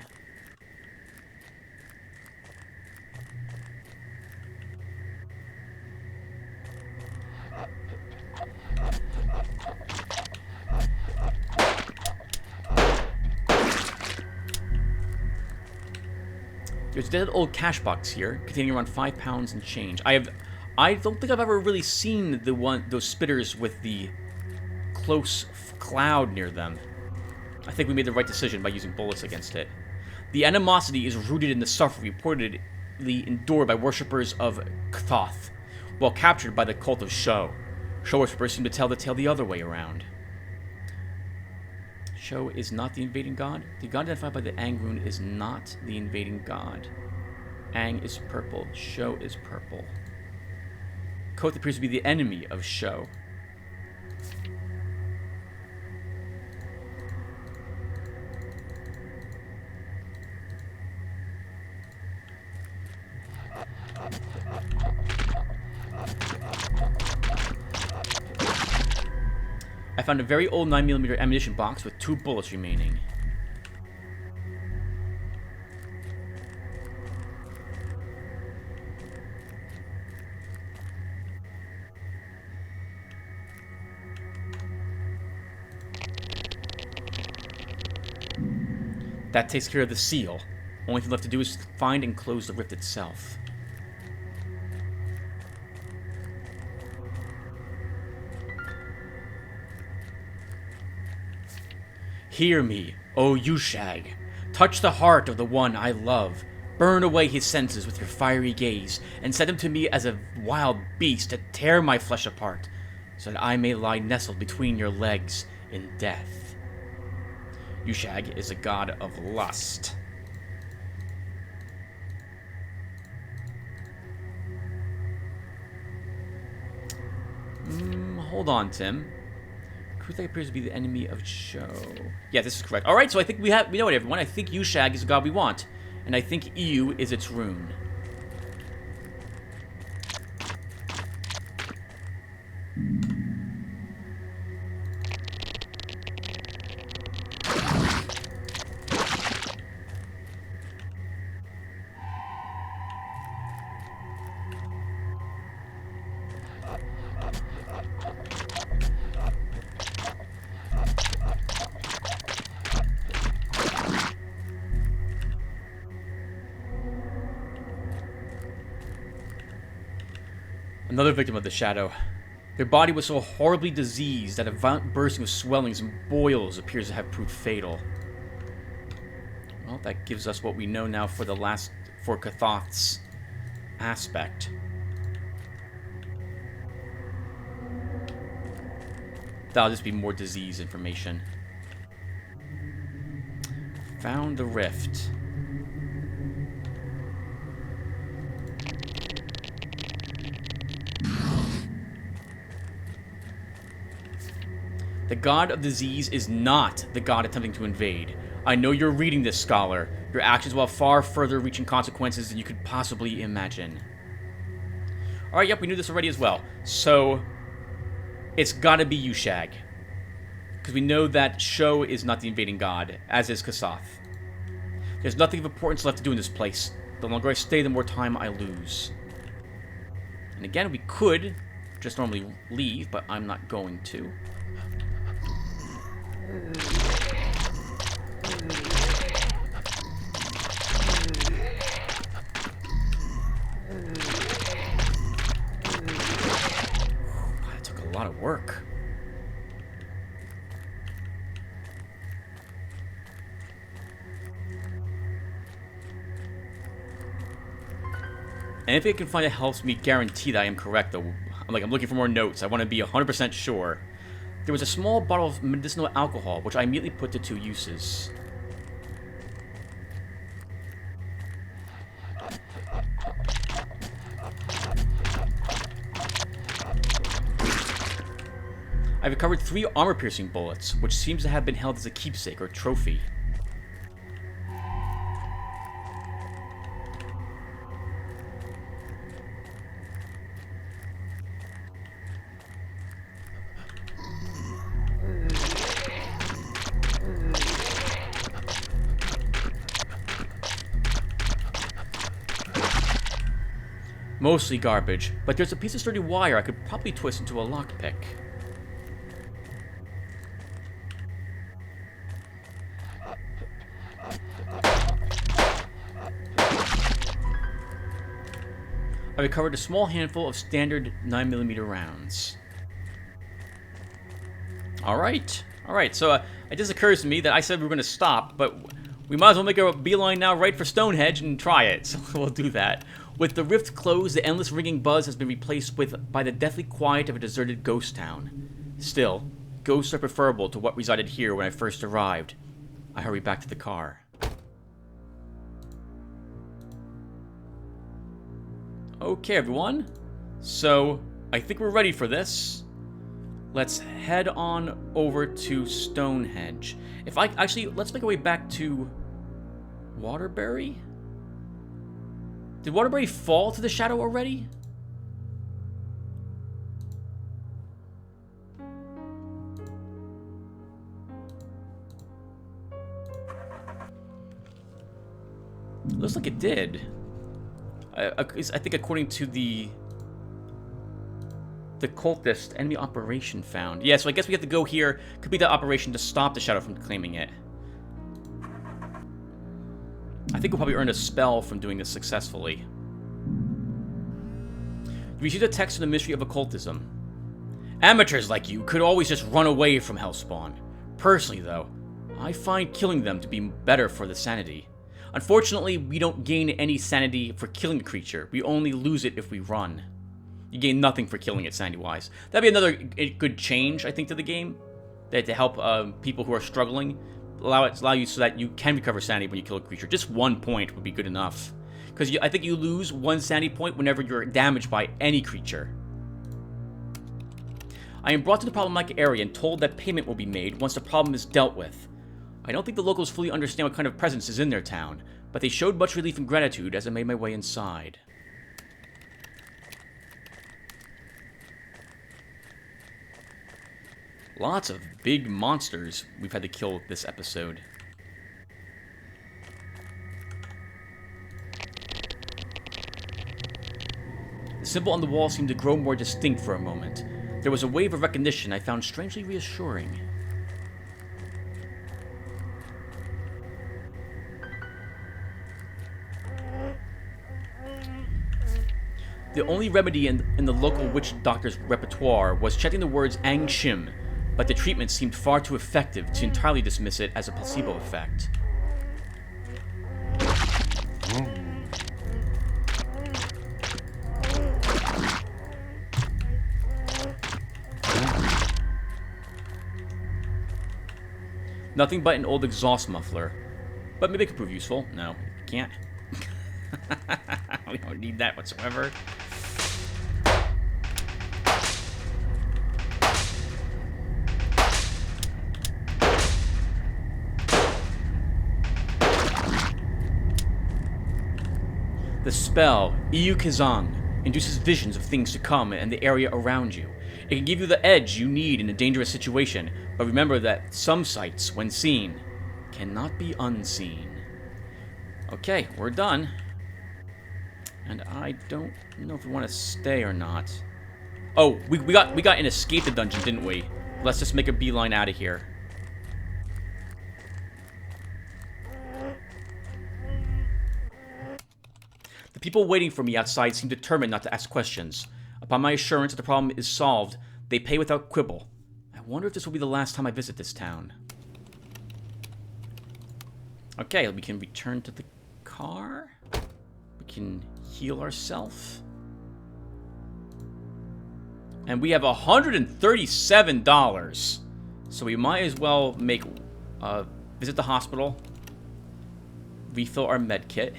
There's a dead old cash box here, containing around 5 pounds and change. I don't think I've ever really seen those spitters with the close cloud near them. I think we made the right decision by using bullets against it. The animosity is rooted in the suffering reportedly endured by worshippers of Ktoth, while captured by the cult of Sho. Sho worshippers seem to tell the tale the other way around. Sho is not the invading god. The god identified by the Ang rune is not the invading god. Ang is purple. Sho is purple. Koth appears to be the enemy of Sho. I found a very old 9mm ammunition box with 2 bullets remaining. That takes care of the seal. Only thing left to do is find and close the rift itself. Hear me, O Yushag. Touch the heart of the one I love. Burn away his senses with your fiery gaze, and send him to me as a wild beast to tear my flesh apart, so that I may lie nestled between your legs in death. Yushag is a god of lust. Hold on, Tim. Kuthag appears to be the enemy of Sho. Yeah, this is correct. Alright, so I think we know it, everyone. I think Yushag is the god we want. And I think EU is its rune. Another victim of the shadow. Their body was so horribly diseased that a violent bursting of swellings and boils appears to have proved fatal. Well, that gives us what we know now for Kathoth's aspect. That'll just be more disease information. Found the rift. The god of disease is not the god attempting to invade. I know you're reading this, scholar. Your actions will have far further reaching consequences than you could possibly imagine. Alright, yep, we knew this already as well. So, it's gotta be Yushag. Because we know that Sho is not the invading god, as is Kathoth. There's nothing of importance left to do in this place. The longer I stay, the more time I lose. And again, we could just normally leave, but I'm not going to. That took a lot of work. Anything I can find that helps me guarantee that I am correct, though. I'm looking for more notes. I want to be 100% sure. There was a small bottle of medicinal alcohol, which I immediately put to 2 uses. I recovered 3 armor-piercing bullets, which seems to have been held as a keepsake or trophy. Mostly garbage, but there's a piece of sturdy wire I could probably twist into a lockpick. I recovered a small handful of standard 9mm rounds. Alright, so it just occurs to me that I said we were going to stop, but we might as well make a beeline now right for Stonehenge and try it, so we'll do that. With the rift closed, the endless ringing buzz has been replaced by the deathly quiet of a deserted ghost town. Still, ghosts are preferable to what resided here when I first arrived. I hurry back to the car. Okay, everyone. So, I think we're ready for this. Let's head on over to Stonehenge. Let's make our way back to Waterbury? Did Waterbury fall to the shadow already? Looks like it did. I think according to the cultist, enemy operation found. Yeah, so I guess we have to go here. Could be the operation to stop the shadow from claiming it. I think we'll probably earn a spell from doing this successfully. You received a text from the Mystery of Occultism. Amateurs like you could always just run away from Hellspawn. Personally, though, I find killing them to be better for the sanity. Unfortunately, we don't gain any sanity for killing a creature. We only lose it if we run. You gain nothing for killing it sanity-wise. That'd be another good change, I think, to the game. That to help people who are struggling, allow you so that you can recover sanity when you kill a creature. Just 1 point would be good enough. Because I think you lose 1 sanity point whenever you're damaged by any creature. I am brought to the problematic area and told that payment will be made once the problem is dealt with. I don't think the locals fully understand what kind of presence is in their town, but they showed much relief and gratitude as I made my way inside. Lots of big monsters we've had to kill this episode. The symbol on the wall seemed to grow more distinct for a moment. There was a wave of recognition I found strangely reassuring. The only remedy in the local witch doctor's repertoire was chanting the words Ang Shim, but the treatment seemed far too effective to entirely dismiss it as a placebo effect. Nothing but an old exhaust muffler. But maybe it could prove useful. No, can't. We don't need that whatsoever. The spell, Iyu Kizang, induces visions of things to come and the area around you. It can give you the edge you need in a dangerous situation, but remember that some sights, when seen, cannot be unseen. Okay, we're done. And I don't know if we want to stay or not. Oh, we got an escape the dungeon, didn't we? Let's just make a beeline out of here. The people waiting for me outside seem determined not to ask questions. Upon my assurance that the problem is solved, they pay without quibble. I wonder if this will be the last time I visit this town. Okay, we can return to the car. We can heal ourselves. And we have $137. So we might as well make visit the hospital, refill our med kit,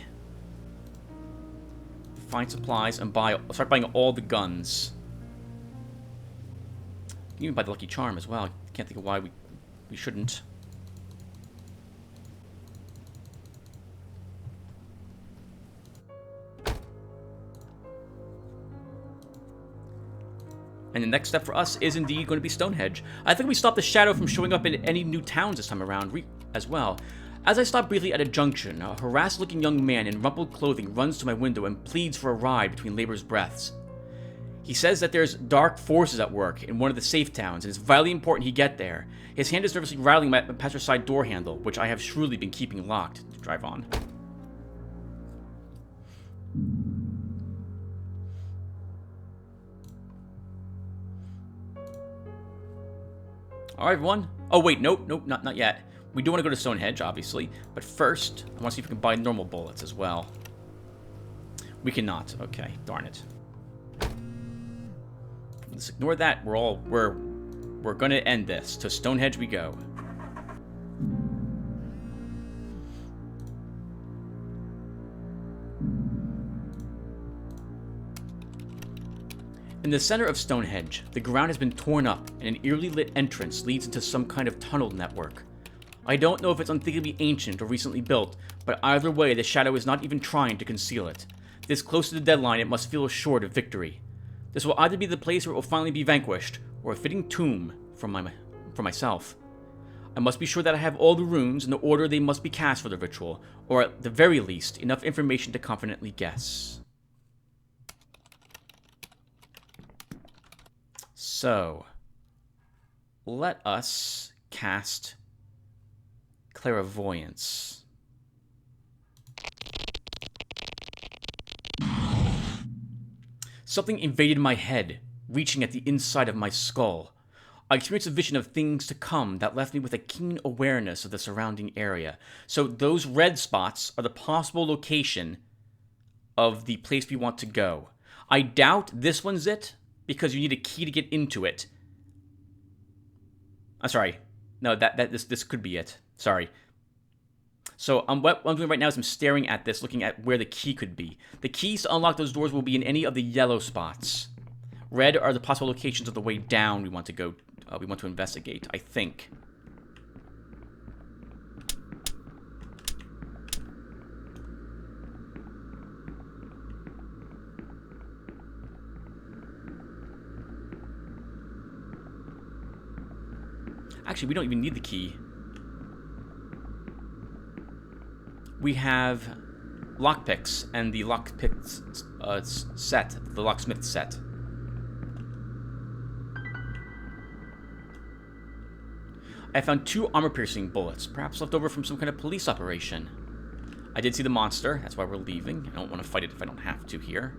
find supplies, and start buying all the guns. You can even buy the Lucky Charm as well. Can't think of why we shouldn't. And the next step for us is indeed going to be Stonehenge. I think we stopped the shadow from showing up in any new towns this time around as well. As I stop briefly at a junction, a harassed-looking young man in rumpled clothing runs to my window and pleads for a ride between labor's breaths. He says that there's dark forces at work in one of the safe towns, and it's vitally important he get there. His hand is nervously rattling my passenger side door handle, which I have shrewdly been keeping locked to drive on. Alright, everyone. Oh, wait, nope, not yet. We do want to go to Stonehenge, obviously, but first, I want to see if we can buy normal bullets as well. We cannot. Okay, darn it. Let's ignore that. We're gonna end this. To Stonehenge we go. In the center of Stonehenge, the ground has been torn up, and an eerily lit entrance leads into some kind of tunnel network. I don't know if it's unthinkably ancient or recently built, but either way, the shadow is not even trying to conceal it. This close to the deadline, it must feel assured of victory. This will either be the place where it will finally be vanquished, or a fitting tomb for myself. I must be sure that I have all the runes in the order they must be cast for the ritual, or at the very least, enough information to confidently guess. So, let us cast Clairvoyance. Something invaded my head, reaching at the inside of my skull. I experienced a vision of things to come that left me with a keen awareness of the surrounding area. So those red spots are the possible location of the place we want to go. I doubt this one's it, because you need a key to get into it. I'm sorry. No, this could be it. Sorry. So what I'm doing right now is I'm staring at this, looking at where the key could be. The keys to unlock those doors will be in any of the yellow spots. Red are the possible locations of the way down we want to go. We want to investigate, I think. Actually, we don't even need the key. We have lockpicks and the lockpicks set, the locksmith set. I found 2 armor-piercing bullets, perhaps left over from some kind of police operation. I did see the monster, that's why we're leaving. I don't want to fight it if I don't have to here.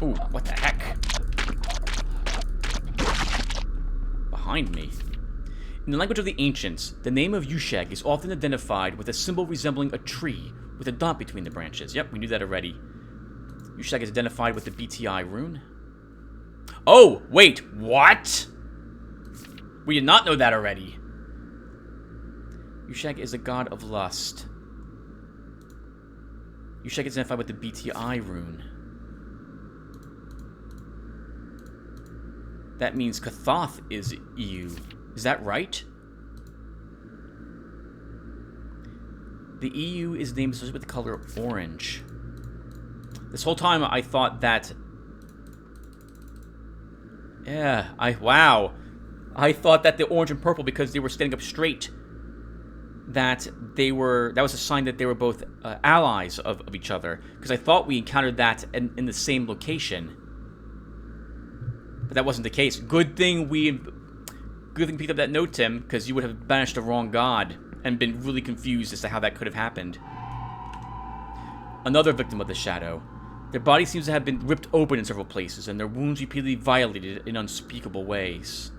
Ooh, what the heck? Behind me. In the language of the ancients, the name of Yushag is often identified with a symbol resembling a tree with a dot between the branches. Yep, we knew that already. Yushag is identified with the BTI rune. Oh, wait, what? We did not know that already. Yushag is a god of lust. Yushag is identified with the BTI rune. That means Kathoth is EU. Is that right? The EU is named associated with the color orange. This whole time I thought that... Yeah, wow. I thought that the orange and purple, because they were standing up straight, that was a sign that they were both allies of each other. Because I thought we encountered that in the same location. But that wasn't the case. Good thing picked up that note, Tim, because you would have banished the wrong god and been really confused as to how that could have happened. Another victim of the shadow. Their body seems to have been ripped open in several places, and their wounds repeatedly violated in unspeakable ways.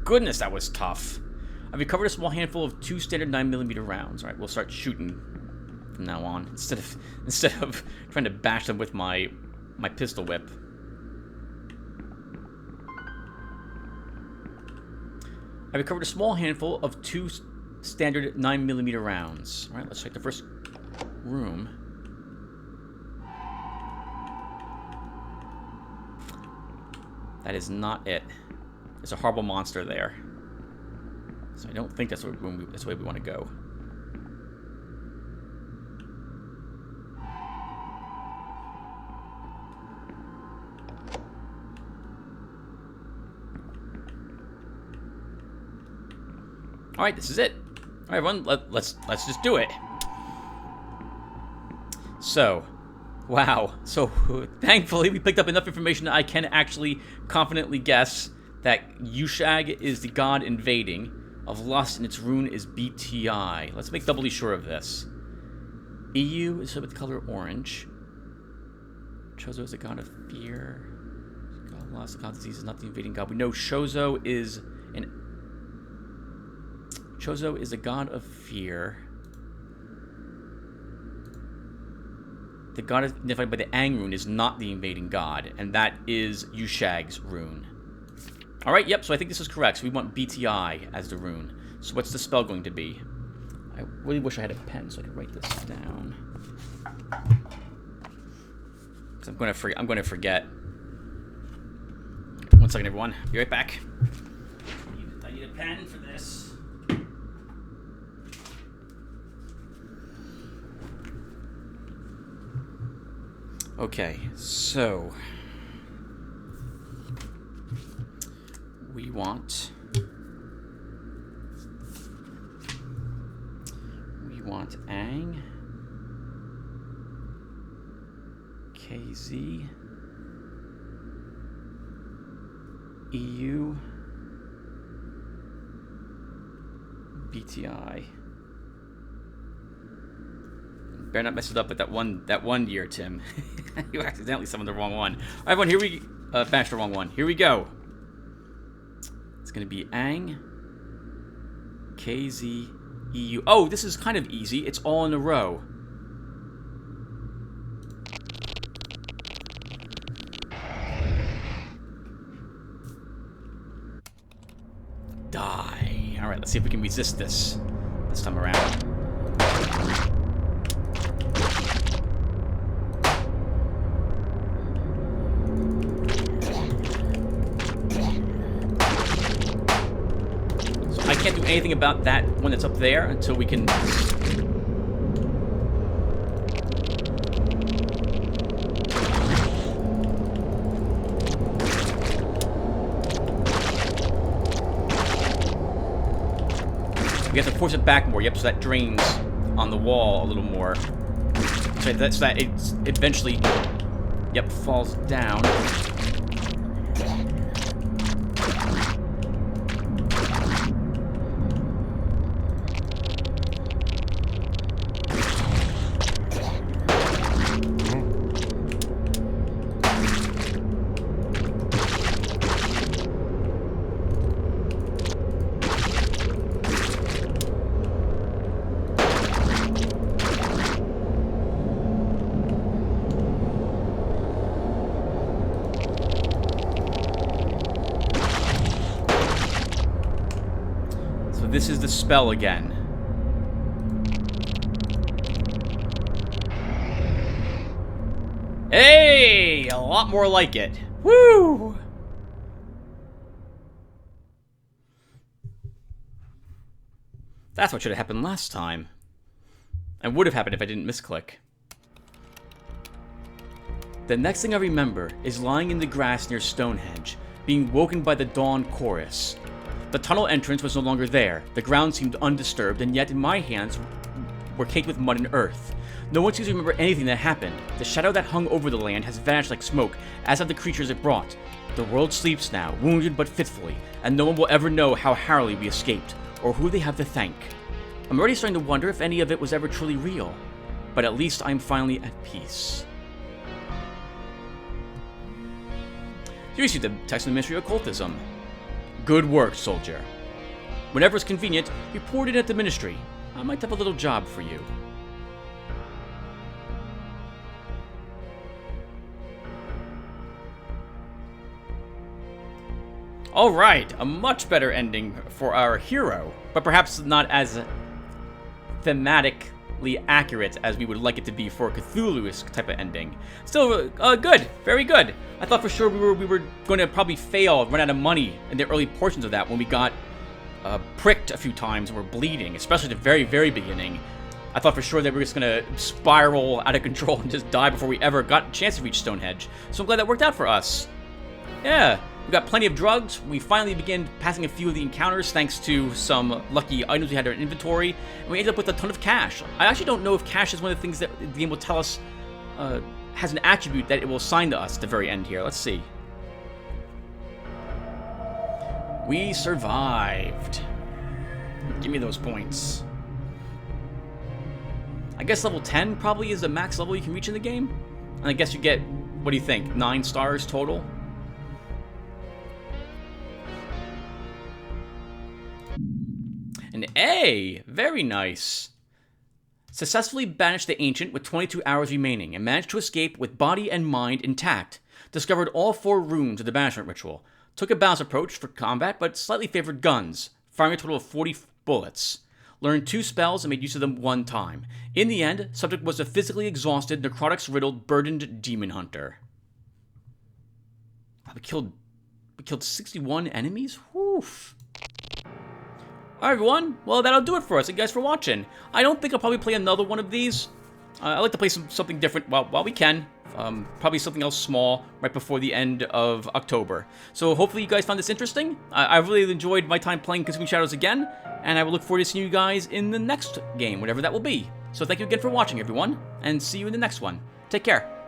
Goodness, that was tough. I've recovered a small handful of 2 standard 9mm rounds. All right, we'll start shooting from now on instead of trying to bash them with my pistol whip. I recovered a small handful of 2 standard 9mm rounds. All right, let's check the first room. That is not it. There's a horrible monster there. So I don't think that's the way we want to go. All right, this is it. All right, everyone, let's just do it. So, wow. So, thankfully, we picked up enough information that I can actually confidently guess that Yushag is the god invading of lust, and its rune is BTI. Let's make doubly sure of this. EU is with the color orange. Chozo is the god of fear. God of lust, the god of disease is not the invading god. We know Chozo is a god of fear. The god identified by the Ang rune is not the invading god, and that is Yushag's rune. Alright, yep, so I think this is correct. So we want BTI as the rune. So what's the spell going to be? I really wish I had a pen so I could write this down. Because I'm going to forget. 1 second, everyone. Be right back. I need a pen for this. Okay, so... we want Ang. BZ. EU. BTI. Better not mess it up with that one year, Tim. You accidentally summoned the wrong one. Alright, everyone, here we banished the wrong one. Here we go. It's gonna be Ang, KZ, EU. Oh, this is kind of easy. It's all in a row. Die. Alright, let's see if we can resist this time around. I can't do anything about that one that's up there until we can... We have to force it back more, yep, so that drains on the wall a little more. So that it eventually, yep, falls down. This is the spell again. Hey! A lot more like it. Woo! That's what should have happened last time. And would have happened if I didn't misclick. The next thing I remember is lying in the grass near Stonehenge, being woken by the dawn chorus. The tunnel entrance was no longer there. The ground seemed undisturbed, and yet in my hands were caked with mud and earth. No one seems to remember anything that happened. The shadow that hung over the land has vanished like smoke, as have the creatures it brought. The world sleeps now, wounded but fitfully, and no one will ever know how harrowly we escaped, or who they have to thank. I'm already starting to wonder if any of it was ever truly real, but at least I'm finally at peace. You received the text from the Ministry of Occultism. Good work, soldier. Whenever it's convenient, report it at the Ministry. I might have a little job for you. Alright, a much better ending for our hero, but perhaps not as thematically accurate as we would like it to be for a Cthulhu-esque type of ending. Still, good, very good. I thought for sure we were going to probably fail, run out of money in the early portions of that when we got pricked a few times and were bleeding, especially at the very, very beginning. I thought for sure that we were just going to spiral out of control and just die before we ever got a chance to reach Stonehenge. So I'm glad that worked out for us. Yeah, we got plenty of drugs. We finally began passing a few of the encounters thanks to some lucky items we had in our inventory, and we ended up with a ton of cash. I actually don't know if cash is one of the things that the game will tell us has an attribute that it will assign to us at the very end here. Let's see. We survived. Give me those points. I guess level 10 probably is the max level you can reach in the game. And I guess you get, what do you think, 9 stars total? An A! Very nice. Successfully banished the Ancient with 22 hours remaining and managed to escape with body and mind intact. Discovered all 4 rooms of the banishment ritual. Took a balanced approach for combat, but slightly favored guns, firing a total of 40 bullets. Learned 2 spells and made use of them 1 time. In the end, subject was a physically exhausted, necrotics-riddled, burdened demon hunter. We killed 61 enemies? Woof. Alright everyone, well that'll do it for us. Thank you guys for watching. I don't think I'll probably play another one of these. I like to play something different while we can. Probably something else small right before the end of October. So hopefully you guys found this interesting. I really enjoyed my time playing Consuming Shadows again, and I will look forward to seeing you guys in the next game, whatever that will be. So thank you again for watching everyone, and see you in the next one. Take care.